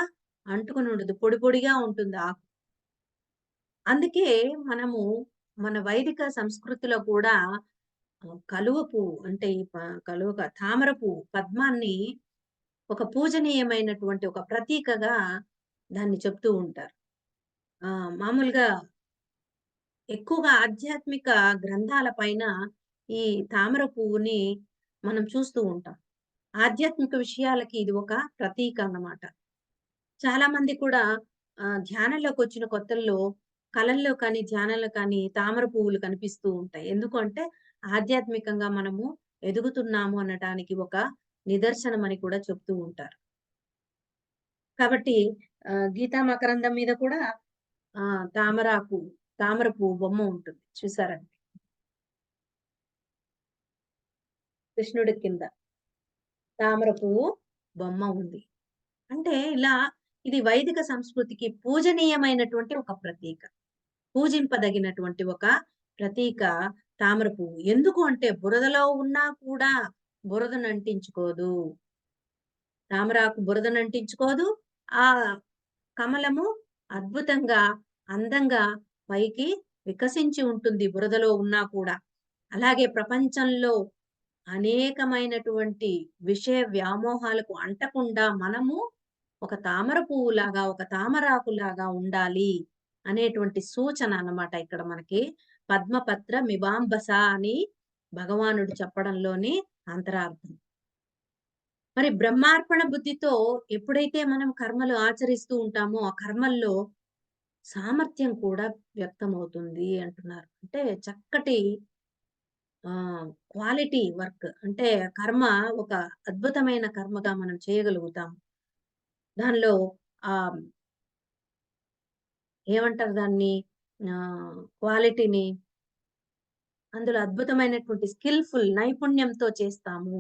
అంటుకొని ఉండదు. పొడి పొడిగా ఉంటుంది ఆకు. అందుకే మనము మన వైదిక సంస్కృతిలో కూడా కలువ పువ్వు అంటే తామర పువ్వు పద్మాన్ని ఒక పూజనీయమైనటువంటి ఒక ప్రతీకగా దాన్ని చెప్తూ ఉంటారు. మామూలుగా ఎక్కువగా ఆధ్యాత్మిక గ్రంథాల పైన ఈ తామర పువ్వుని మనం చూస్తూ ఉంటాం. ఆధ్యాత్మిక విషయాలకి ఇది ఒక ప్రతీక అన్నమాట. చాలా మంది కూడా ధ్యానంలోకొచ్చిన కొత్తల్లో కళల్లో కానీ, ధ్యానంలో కానీ తామర పువ్వులు కనిపిస్తూ ఉంటాయి. ఎందుకు అంటే ఆధ్యాత్మికంగా మనము ఎదుగుతున్నాము అనటానికి ఒక నిదర్శనం అని కూడా చెప్తూ ఉంటారు. కాబట్టి గీతా మకరందం మీద కూడా తామర పువ్వు బొమ్మ ఉంటుంది. చూసారండి? కృష్ణుడి కింద తామర పువ్వు బొమ్మ ఉంది. అంటే ఇలా ఇది వైదిక సంస్కృతికి పూజనీయమైనటువంటి ఒక ప్రతీక. పూజింపదగినటువంటి ఒక ప్రతీక తామర పువ్వు. ఎందుకు అంటే బురదలో ఉన్నా కూడా బురదనంటించుకోదు. తామరాకు బురదనంటించుకోదు. ఆ కమలము అద్భుతంగా, అందంగా పైకి వికసించి ఉంటుంది బురదలో ఉన్నా కూడా. అలాగే ప్రపంచంలో అనేకమైనటువంటి విషయ వ్యామోహాలకు అంటకుండా మనము ఒక తామర పువ్వులాగా, ఒక తామరాకులాగా ఉండాలి అనేటువంటి సూచన అన్నమాట ఇక్కడ మనకి. పద్మపత్ర మివాంబస అని భగవానుడు చెప్పడంలోని అంతరార్థం. మరి బ్రహ్మార్పణ బుద్ధితో ఎప్పుడైతే మనం కర్మలు ఆచరిస్తూ ఉంటామో, ఆ కర్మల్లో సామర్థ్యం కూడా వ్యక్తమవుతుంది అంటున్నారు. అంటే చక్కటి క్వాలిటీ వర్క్ అంటే కర్మ ఒక అద్భుతమైన కర్మగా మనం చేయగలుగుతాం. దానిలో ఆహ్, ఏమంటారు దాన్ని? క్వాలిటీని అందులో అద్భుతమైనటువంటి నైపుణ్యంతో చేస్తాము.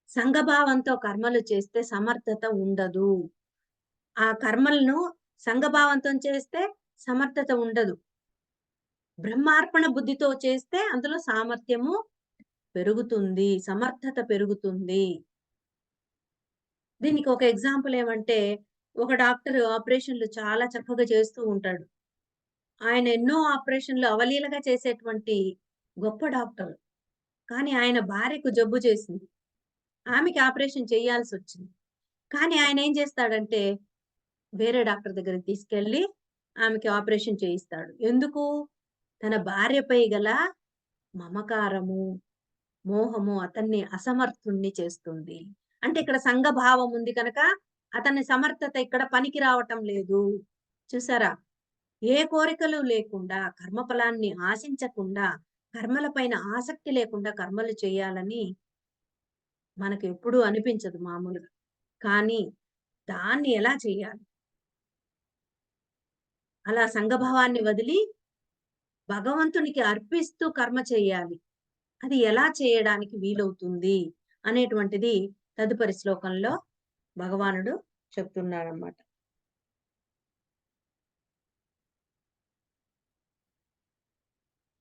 సంఘభావంతో కర్మలు చేస్తే సమర్థత ఉండదు. ఆ కర్మలను సంఘభావంతో చేస్తే సమర్థత ఉండదు. బ్రహ్మార్పణ బుద్ధితో చేస్తే అందులో సామర్థ్యము పెరుగుతుంది. సమర్థత పెరుగుతుంది. దీనికి ఒక ఎగ్జాంపుల్ ఏమంటే, ఒక డాక్టర్ ఆపరేషన్‌లు చాలా చక్కగా చేస్తూ ఉంటాడు. ఆయన ఎన్నో ఆపరేషన్‌లు అవలీలగా చేసేటువంటి గొప్ప డాక్టర్. కానీ ఆయన భార్యకు జబ్బు చేసింది. ఆమెకి ఆపరేషన్ చేయాల్సొచ్చింది. కానీ ఆయన ఏం చేస్తాడంటే, వేరే డాక్టర్ దగ్గరికి తీసుకెళ్ళి ఆమెకి ఆపరేషన్ చేయిస్తాడు. ఎందుకు? తన భార్యపై గల మమకారము, మోహము అతన్ని అసమర్థుణ్ణి చేస్తుంది. అంటే ఇక్కడ సంఘభావం ఉంది కనుక అతని సమర్థత ఇక్కడ పనికి రావటం లేదు. చూసారా? ఏ కోరికలు లేకుండా, కర్మఫలాన్ని ఆశించకుండా, కర్మల పైన ఆసక్తి లేకుండా కర్మలు చేయాలని మనకెప్పుడూ అనిపించదు మామూలుగా. కానీ దాన్ని ఎలా చేయాలి? అలా సంఘభావాన్ని వదిలి భగవంతునికి అర్పిస్తూ కర్మ చేయాలి. అది ఎలా చేయడానికి వీలవుతుంది అనేటువంటిది తదుపరి శ్లోకంలో భగవానుడు చెప్తున్నాడన్నమాట.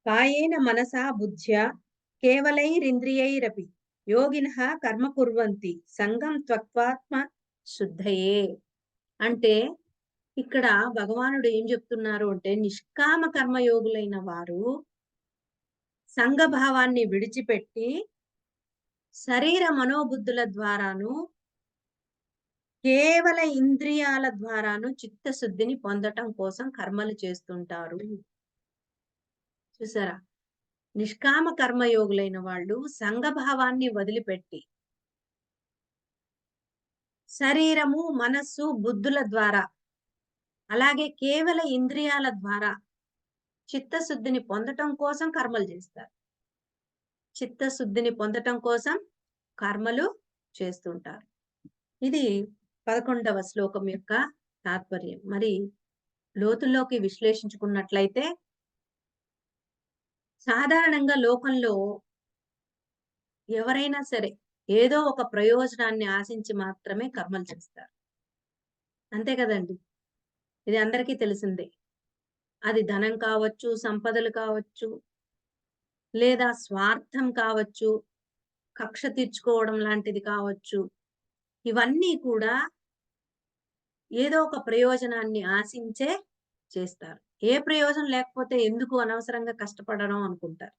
కాయేన మనసా బుద్ధ్యా కేవలైరింద్రియైరపి యోగినః కర్మ కుర్వంతి సంగం త్యక్త్వాత్మ శుద్ధయే. అంటే ఇక్కడ భగవానుడు ఏం చెప్తున్నారు అంటే నిష్కామ కర్మయోగులైన వారు సంఘభావాన్ని విడిచిపెట్టి శరీర మనోబుద్ధుల ద్వారాను కేవల ఇంద్రియాల ద్వారాను చిత్తశుద్ధిని పొందటం కోసం కర్మలు చేస్తుంటారు. చూసారా? నిష్కామ కర్మయోగులైన వాళ్ళు సంఘభావాన్ని వదిలిపెట్టి శరీరము, మనస్సు, బుద్ధుల ద్వారా అలాగే కేవల ఇంద్రియాల ద్వారా చిత్తశుద్ధిని పొందటం కోసం కర్మలు చేస్తారు. చిత్తశుద్ధిని పొందటం కోసం కర్మలు చేస్తుంటారు. ఇది 11వ శ్లోకం యొక్క తాత్పర్యం. మరి లోతుల్లోకి విశ్లేషించుకున్నట్లయితే సాధారణంగా లోకంలో ఎవరైనా సరే ఏదో ఒక ప్రయోజనాన్ని ఆశించి మాత్రమే కర్మలు చేస్తారు. అంతే కదండీ! ఇది అందరికీ తెలిసిందే. అది ధనం కావచ్చు, సంపదలు కావచ్చు, లేదా స్వార్థం కావచ్చు, కక్ష తీర్చుకోవడం లాంటిది కావచ్చు. ఇవన్నీ కూడా ఏదో ఒక ప్రయోజనాన్ని ఆశించే చేస్తారు. ఏ ప్రయోజనం లేకపోతే ఎందుకు అనవసరంగా కష్టపడడం అనుకుంటారు.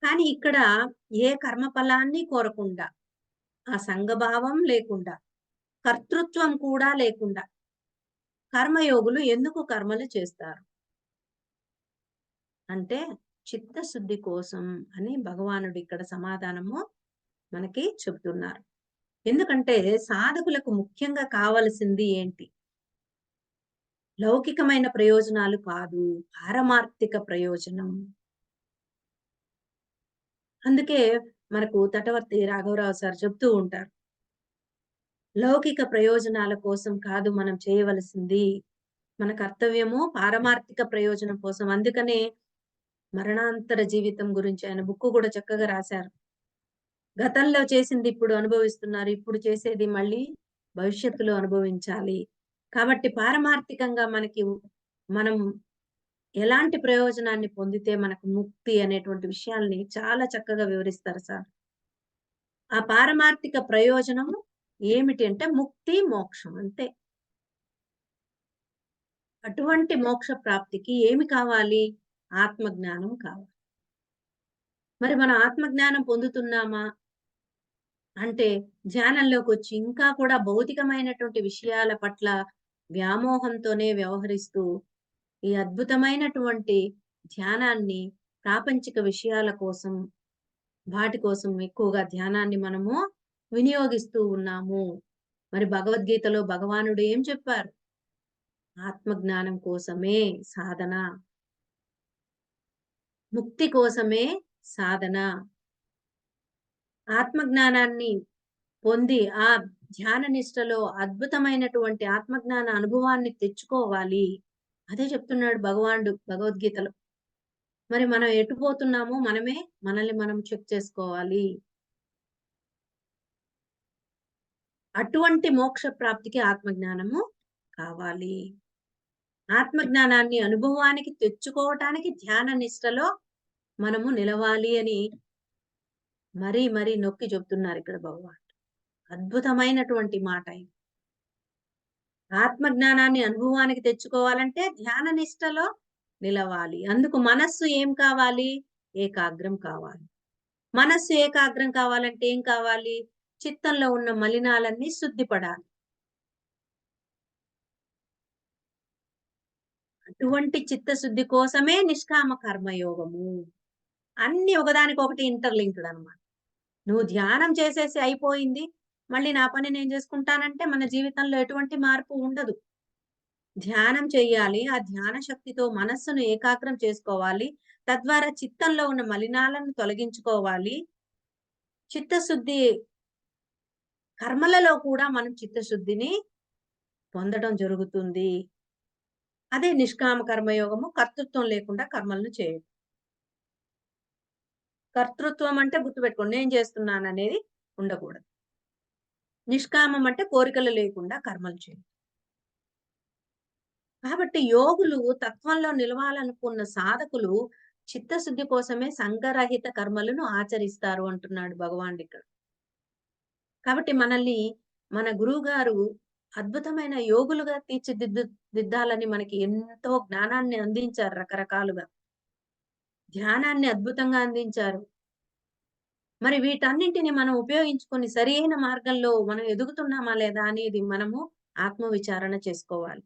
కానీ ఇక్కడ ఏ కర్మఫలాన్ని కోరకుండా, ఆ సంఘభావం లేకుండా, కర్తృత్వం కూడా లేకుండా కర్మయోగులు ఎందుకు కర్మలు చేస్తారు? అంటే చిత్తశుద్ధి కోసం అని భగవానుడు ఇక్కడ సమాధానము మనకి చెప్తున్నారు. ఎందుకంటే సాధకులకు ముఖ్యంగా కావలసింది ఏంటి? లౌకికమైన ప్రయోజనాలు కాదు, పారమార్థిక ప్రయోజనం. అందుకే మనకు తటవర్తి రాఘవరావు సార్ చెప్తూ ఉంటారు. లౌకిక ప్రయోజనాల కోసం కాదు మనం చేయవలసింది. మన కర్తవ్యము పారమార్థిక ప్రయోజనం కోసం. అందుకనే మరణాంతర జీవితం గురించి ఆయన బుక్ కూడా చక్కగా రాశారు. గతంలో చేసింది ఇప్పుడు అనుభవిస్తున్నారు. ఇప్పుడు చేసేది మళ్ళీ భవిష్యత్తులో అనుభవించాలి. కాబట్టి పారమార్థికంగా మనం ఎలాంటి ప్రయోజనాన్ని పొందితే మనకు ముక్తి అనేటువంటి విషయాల్ని చాలా చక్కగా వివరిస్తారు సార్. ఆ పారమార్థిక ప్రయోజనం ఏమిటి అంటే ముక్తి, మోక్షం అంతే. అటువంటి మోక్ష ప్రాప్తికి ఏమి కావాలి? ఆత్మజ్ఞానం కావాలి. మరి మనం ఆత్మజ్ఞానం పొందుతున్నామా? అంటే ధ్యానంలోకొచ్చి ఇంకా కూడా భౌతికమైనటువంటి విషయాల పట్ల వ్యామోహంతోనే వ్యవహరిస్తూ, ఈ అద్భుతమైనటువంటి ధ్యానాన్ని ప్రాపంచిక విషయాల కోసం, వాటి కోసం ఎక్కువగా ధ్యానాన్ని మనము వినియోగిస్తూ ఉన్నాము. మరి భగవద్గీతలో భగవానుడు ఏం చెప్పారు? ఆత్మజ్ఞానం కోసమే సాధన. ముక్తి కోసమే సాధన. ఆత్మజ్ఞానాన్ని పొంది ఆ ధ్యాన నిష్టలో అద్భుతమైనటువంటి ఆత్మజ్ఞాన అనుభవాన్ని తెచ్చుకోవాలి. అదే చెప్తున్నాడు భగవానుడు భగవద్గీతలో. మరి మనం ఎటు పోతున్నామో మనమే మనల్ని మనం చెక్ చేసుకోవాలి. అటువంటి మోక్ష ప్రాప్తికి ఆత్మజ్ఞానము కావాలి. ఆత్మజ్ఞానాన్ని అనుభవానికి తెచ్చుకోవటానికి ధ్యాన నిష్టలో మనము నిలవాలి అని మరీ నొక్కి చెప్తున్నారు ఇక్కడ భగవాన్. అద్భుతమైనటువంటి మాట ఇది. ఆత్మజ్ఞానాన్ని అనుభవానికి తెచ్చుకోవాలంటే ధ్యాన నిష్టలో నిలవాలి. అందుకు మనస్సు ఏం కావాలి? ఏకాగ్రం కావాలి. మనస్సు ఏకాగ్రం కావాలంటే ఏం కావాలి? చిత్తంలో ఉన్న మలినాలన్నీ శుద్ధిపడాలి. అటువంటి చిత్తశుద్ధి కోసమే నిష్కామ కర్మయోగము. అన్ని ఒకదానికొకటి ఇంటర్‌లింక్డ్ అన్నమాట. నువ్వు ధ్యానం చేసేసి అయిపోయింది. మళ్ళీ నా పని నేను చేసుకుంటానంటే మన జీవితంలో ఎటువంటి మార్పు ఉండదు. ధ్యానం చెయ్యాలి. ఆ ధ్యాన శక్తితో మనస్సును ఏకాగ్రం చేసుకోవాలి. తద్వారా చిత్తంలో ఉన్న మలినాలను తొలగించుకోవాలి. చిత్తశుద్ధి కర్మలలో కూడా మనం చిత్తశుద్ధిని పొందడం జరుగుతుంది. అదే నిష్కామ కర్మయోగము. కర్తృత్వం లేకుండా కర్మలను చేయడం. కర్తృత్వం అంటే గుర్తుపెట్టుకోండి. నేను చేస్తున్నాననేది ఉండకూడదు. నిష్కామం అంటే కోరికలు లేకుండా కర్మలు చేయడం. కాబట్టి యోగులు తత్వంలో నిలవాలనుకున్న సాధకులు చిత్తశుద్ధి కోసమే సంఘరహిత కర్మలను ఆచరిస్తారు అంటున్నాడు భగవానుడిక్కడ. కాబట్టి మనల్ని మన గురువుగారు అద్భుతమైన యోగులుగా దిద్దాలని మనకి ఎంతో జ్ఞానాన్ని అందించారు రకరకాలుగా. ధ్యానాన్ని అద్భుతంగా అందించారు. మరి వీటన్నింటిని మనం ఉపయోగించుకొని సరియైన మార్గంలో మనం ఎదుగుతున్నామా లేదా అనేది మనము ఆత్మవిచారణ చేసుకోవాలి.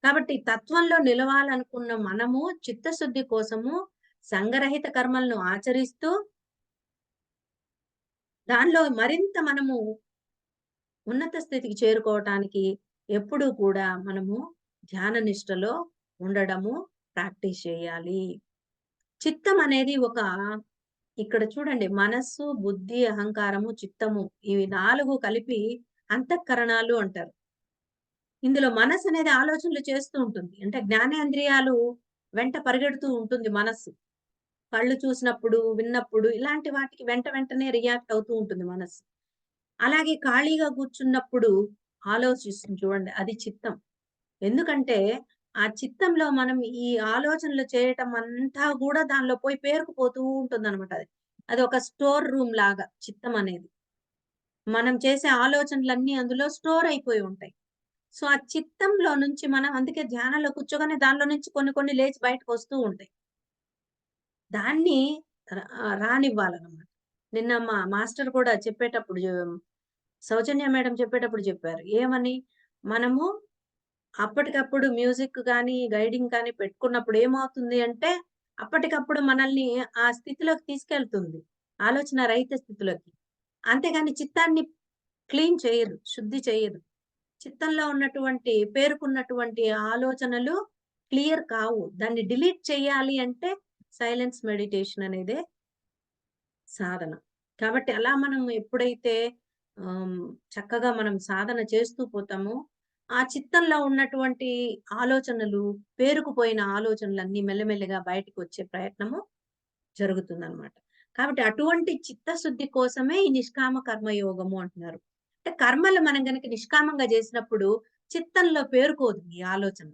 కాబట్టి తత్వంలో నిలవాలనుకున్న మనము చిత్తశుద్ధి కోసము సంఘరహిత కర్మలను ఆచరిస్తూ దానిలో మరింత మనము ఉన్నత స్థితికి చేరుకోవటానికి ఎప్పుడూ కూడా మనము ధ్యాన నిష్టలో ఉండడము ప్రాక్టీస్ చేయాలి. చిత్తం అనేది ఇక్కడ చూడండి మనస్సు, బుద్ధి, అహంకారము, చిత్తము ఇవి 4 కలిపి అంతఃకరణాలు అంటారు. ఇందులో మనస్సు అనేది ఆలోచనలు చేస్తూ ఉంటుంది. అంటే జ్ఞానేంద్రియాలు వెంట పరిగెడుతూ ఉంటుంది మనస్సు. కళ్ళు చూసినప్పుడు, విన్నప్పుడు ఇలాంటి వాటికి వెంటనే రియాక్ట్ అవుతూ ఉంటుంది మనస్సు. అలాగే ఖాళీగా కూర్చున్నప్పుడు ఆలోచిస్తుంది చూడండి అది చిత్తం. ఎందుకంటే ఆ చిత్తంలో మనం ఈ ఆలోచనలు చేయటం అంతా గూడా దానిలో పోయి పేరుకుపోతూ ఉంటుందన్నమాట అది. అది ఒక స్టోర్ రూమ్ లాగా చిత్తం అనేది. మనం చేసే ఆలోచనలన్నీ అందులో స్టోర్ అయిపోయి ఉంటాయి. సో, ఆ చిత్తంలో నుంచి మనం అందుకే ధ్యానంలో కూర్చోగానే దానిలో నుంచి కొన్ని లేచి బయటకొస్తూ ఉంటాయి. దాన్ని రానివ్వాలన్నమాట. నిన్న మా మాస్టర్ కూడా చెప్పేటప్పుడు సౌజన్య మేడం చెప్పేటప్పుడు చెప్పారు. ఏమని? మనము అప్పటికప్పుడు మ్యూజిక్ గాని, గైడింగ్ కానీ పెట్టుకున్నప్పుడు ఏమవుతుంది అంటే, అప్పటికప్పుడు మనల్ని ఆ స్థితిలోకి తీసుకెళ్తుంది. ఆలోచన రహిత స్థితిలోకి. అంతేగాని చిత్తాన్ని క్లీన్ చేయరు. శుద్ధి చేయరు. చిత్తంలో ఉన్నటువంటి పేరుకున్నటువంటి ఆలోచనలు క్లియర్ కావు. దాన్ని డిలీట్ చేయాలి అంటే సైలెన్స్ మెడిటేషన్ అనేదే సాధన. కాబట్టి అలా మనం ఎప్పుడైతే చక్కగా మనం సాధన చేస్తూ పోతామో, ఆ చిత్తంలో ఉన్నటువంటి ఆలోచనలు, పేరుకుపోయిన ఆలోచనలన్నీ మెల్లమెల్లగా బయటికొచ్చే ప్రయత్నము జరుగుతుందనమాట. కాబట్టి అటువంటి చిత్తశుద్ధి కోసమే ఈ నిష్కామ కర్మయోగము అంటున్నారు. అంటే కర్మలు మనం గనక నిష్కామంగా చేసినప్పుడు చిత్తంలో పేరుకోదు ఈ ఆలోచన.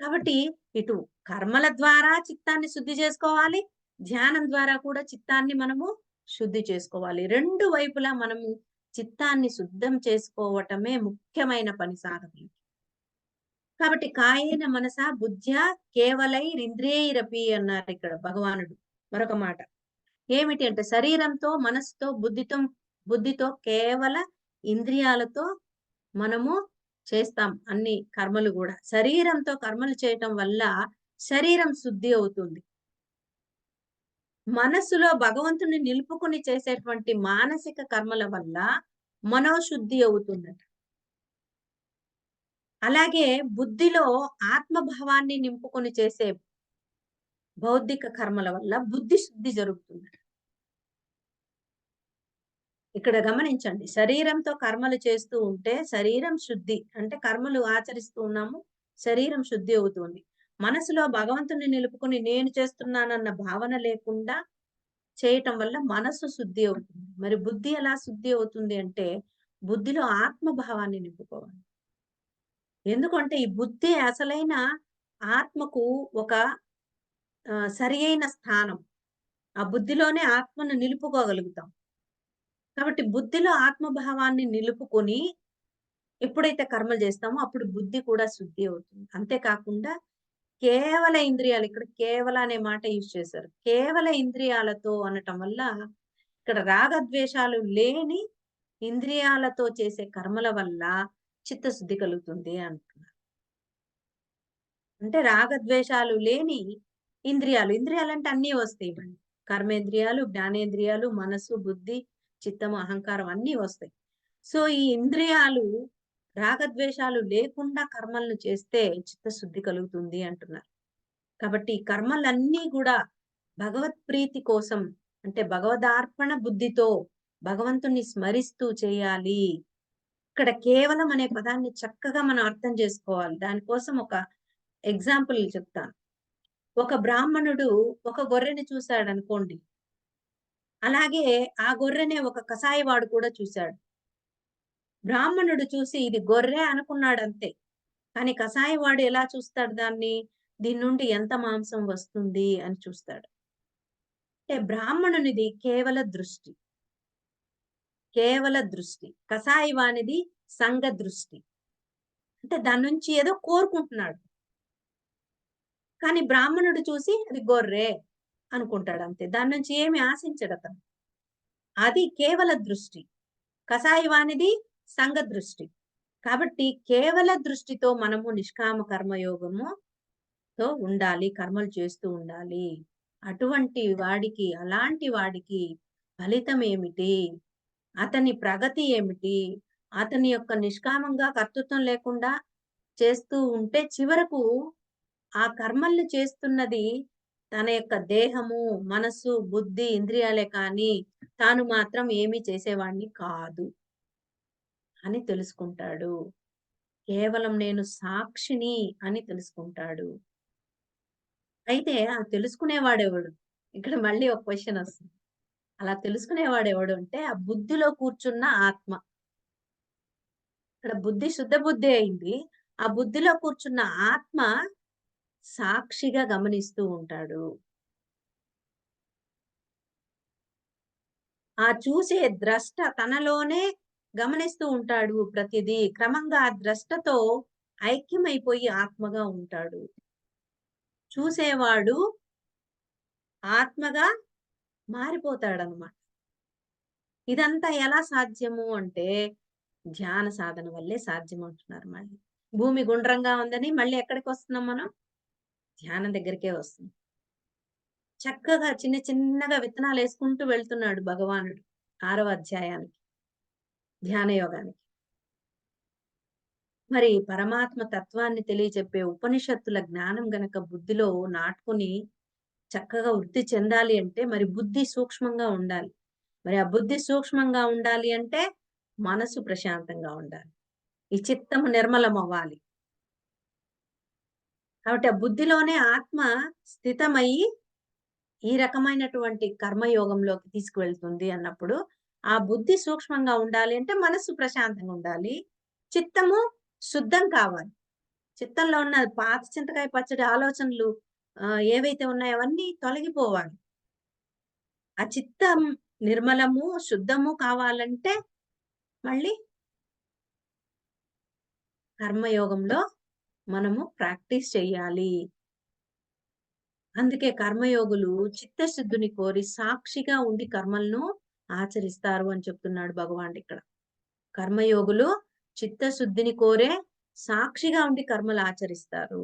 కాబట్టి ఇటు కర్మల ద్వారా చిత్తాన్ని శుద్ధి చేసుకోవాలి. ధ్యానం ద్వారా కూడా చిత్తాన్ని మనము శుద్ధి చేసుకోవాలి. 2 వైపులా మనము చిత్తాన్ని శుద్ధం చేసుకోవటమే ముఖ్యమైన పని సాధకులకి. కాబట్టి కాయేన మనసా బుద్ధ్యా కేవలైరింద్రియైరపి అన్నారిక్కడ భగవానుడు. మరొక మాట. ఏమిటి అంటే శరీరంతో, మనస్సుతో, బుద్ధితో కేవల ఇంద్రియాలతో మనము చేస్తాం అన్ని కర్మలు గూడా. శరీరంతో కర్మలు చేయటం వల్ల శరీరం శుద్ధి అవుతుంది. మనస్సులో భగవంతుని నిలుపుకొని చేసేటువంటి మానసిక కర్మల వల్ల మనోశుద్ధి అవుతుందట. అలాగే బుద్ధిలో ఆత్మభావాన్ని నింపుకొని చేసే బౌద్ధిక కర్మల వల్ల బుద్ధి శుద్ధి జరుగుతుంది. ఇక్కడ గమనించండి. శరీరంతో కర్మలు చేస్తూ ఉంటే శరీరం శుద్ధి. అంటే కర్మలు ఆచరిస్తూ ఉన్నాము. శరీరం శుద్ధి అవుతుంది. మనసులో భగవంతుని నిలుపుకొని నేను చేస్తున్నానన్న భావన లేకుండా చేయటం వల్ల మనసు శుద్ధి అవుతుంది. మరి బుద్ధి ఎలా శుద్ధి అవుతుంది అంటే బుద్ధిలో ఆత్మభావాన్ని నింపుకోవాలి. ఎందుకంటే ఈ బుద్ధి అసలైన ఆత్మకు ఒక సరియైన స్థానం. ఆ బుద్ధిలోనే ఆత్మను నిలుపుకోగలుగుతాం. కాబట్టి బుద్ధిలో ఆత్మభావాన్ని నిలుపుకొని ఎప్పుడైతే కర్మలు చేస్తామో అప్పుడు బుద్ధి కూడా శుద్ధి అవుతుంది. అంతేకాకుండా కేవల ఇంద్రియాలు, ఇక్కడ కేవల అనే మాట యూజ్ చేశారు. కేవల ఇంద్రియాలతో అనటం వల్ల ఇక్కడ రాగద్వేషాలు లేని ఇంద్రియాలతో చేసే కర్మల వల్ల చిత్తశుద్ధి కలుగుతుంది అంటున్నారు. అంటే రాగద్వేషాలు లేని ఇంద్రియాలు. ఇంద్రియాలంటే అన్నీ వస్తాయి ఇవన్నీ. కర్మేంద్రియాలు, జ్ఞానేంద్రియాలు, మనసు, బుద్ధి, చిత్తము, అహంకారం అన్నీ వస్తాయి. సో, ఈ ఇంద్రియాలు రాగద్వేషాలు లేకుండా కర్మలను చేస్తే చిత్తశుద్ధి కలుగుతుంది అంటున్నారు. కాబట్టి ఈ కర్మలన్నీ గూడా భగవత్ప్రీతి కోసం, అంటే భగవదార్పణ బుద్ధితో భగవంతుణ్ణి స్మరిస్తూ చేయాలి. ఇక్కడ కేవలం అనే పదాన్ని చక్కగా మనం అర్థం చేసుకోవాలి. దానికోసం ఒక ఎగ్జాంపుల్ చెప్తాను. ఒక బ్రాహ్మణుడు ఒక గొర్రెని చూశాడనుకోండి. అలాగే ఆ గొర్రెనే ఒక కసాయివాడు కూడా చూశాడు. బ్రాహ్మణుడు చూసి ఇది గొర్రె అనుకున్నాడంతే. కానీ కసాయివాడు ఎలా చూస్తాడు దాన్ని? దీని నుండి ఎంత మాంసం వస్తుంది అని చూస్తాడు. అంటే బ్రాహ్మణునిది కేవల దృష్టి. కేవల దృష్టి. కసాయివానిది సంఘ దృష్టి. అంటే దాని నుంచి ఏదో కోరుకుంటున్నాడు. కానీ బ్రాహ్మణుడు చూసి అది గొర్రె అనుకుంటాడు అంతే. దాని నుంచి ఏమి ఆశించడతను. అది కేవల దృష్టి. కసాయివానిది సంఘ దృష్టి. కాబట్టి కేవల దృష్టితో మనము నిష్కామ కర్మయోగముతో ఉండాలి. కర్మలు చేస్తూ ఉండాలి. అటువంటి వాడికి, అలాంటి వాడికి ఫలితం ఏమిటి? అతని ప్రగతి ఏమిటి? అతని యొక్క నిష్కామంగా కర్తృత్వం లేకుండా చేస్తూ ఉంటే చివరకు ఆ కర్మల్ని చేస్తున్నది తన యొక్క దేహము, మనస్సు, బుద్ధి, ఇంద్రియాలే కానీ తాను మాత్రం ఏమీ చేసేవాడిని కాదు అని తెలుసుకుంటాడు. కేవలం నేను సాక్షిని అని తెలుసుకుంటాడు. అయితే ఆ తెలుసుకునేవాడెవడు? ఇక్కడ మళ్ళీ ఒక క్వెషన్ వస్తుంది. అలా తెలుసుకునేవాడెవడు అంటే ఆ బుద్ధిలో కూర్చున్న ఆత్మ. ఇక్కడ బుద్ధి శుద్ధ బుద్ధి అయింది. ఆ బుద్ధిలో కూర్చున్న ఆత్మ సాక్షిగా గమనిస్తూ ఉంటాడు. ఆ చూసే ద్రష్ట తనలోనే గమనిస్తూ ఉంటాడు ప్రతిదీ. క్రమంగా ఆ ద్రష్టతో ఐక్యమైపోయి ఆత్మగా ఉంటాడు. చూసేవాడు ఆత్మగా మారిపోతాడనమాట. ఇదంతా ఎలా సాధ్యము అంటే ధ్యాన సాధన వల్లే సాధ్యం అంటున్నారు మళ్ళీ. భూమి గుండ్రంగా ఉందని మళ్ళీ ఎక్కడికొస్తున్నాం మనం? ధ్యానం దగ్గరికే వస్తున్నాం. చక్కగా చిన్న చిన్నగా విత్తనాలేసుకుంటూ వెళ్తున్నాడు భగవానుడు 6వ అధ్యాయానికి, ధ్యాన యోగానికి. మరి పరమాత్మ తత్వాన్ని తెలియచెప్పే ఉపనిషత్తుల జ్ఞానం గనక బుద్ధిలో నాటుకొని చక్కగా వృద్ధి చెందాలి అంటే మరి బుద్ధి సూక్ష్మంగా ఉండాలి. మరి ఆ బుద్ధి సూక్ష్మంగా ఉండాలి అంటే మనసు ప్రశాంతంగా ఉండాలి. ఈ చిత్తము నిర్మలమవ్వాలి. కాబట్టి ఆ బుద్ధిలోనే ఆత్మ స్థితమయ్యి ఈ రకమైనటువంటి కర్మయోగంలోకి తీసుకువెళ్తుంది అన్నప్పుడు, ఆ బుద్ధి సూక్ష్మంగా ఉండాలి అంటే మనస్సు ప్రశాంతంగా ఉండాలి. చిత్తము శుద్ధం కావాలి. చిత్తంలో ఉన్న పాత చింతకాయ పచ్చడి ఆలోచనలు ఏవైతే ఉన్నాయో అవన్నీ తొలగిపోవాలి. ఆ చిత్తం నిర్మలము, శుద్ధము కావాలంటే మళ్ళీ కర్మయోగంలో మనము ప్రాక్టీస్ చెయ్యాలి. అందుకే కర్మయోగులు చిత్తశుద్ధిని కోరి సాక్షిగా ఉండి కర్మలను ఆచరిస్తారు అని చెప్తున్నాడు భగవానుడిక్కడ. కర్మయోగులు చిత్తశుద్ధిని కోరే సాక్షిగా ఉండి కర్మలు ఆచరిస్తారు.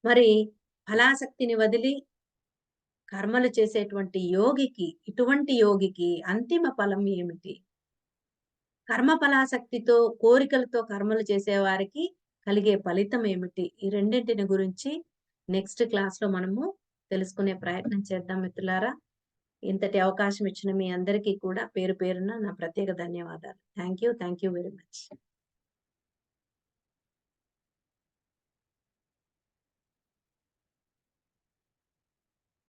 మరి ఫలాసక్తిని వదిలి కర్మలు చేసేటువంటి యోగికి, ఇటువంటి యోగికి అంతిమ ఫలం ఏమిటి? కర్మ ఫలాసక్తితో, కోరికలతో కర్మలు చేసేవారికి కలిగే ఫలితం ఏమిటి? ఈ రెండింటిని గురించి నెక్స్ట్ క్లాస్‌లో మనము తెలుసుకునే ప్రయత్నం చేద్దాం మిత్రులారా. ఇంతటి అవకాశం ఇచ్చిన మీ అందరికీ కూడా పేరు పేరున నా ప్రత్యేక ధన్యవాదాలు. Thank you very much.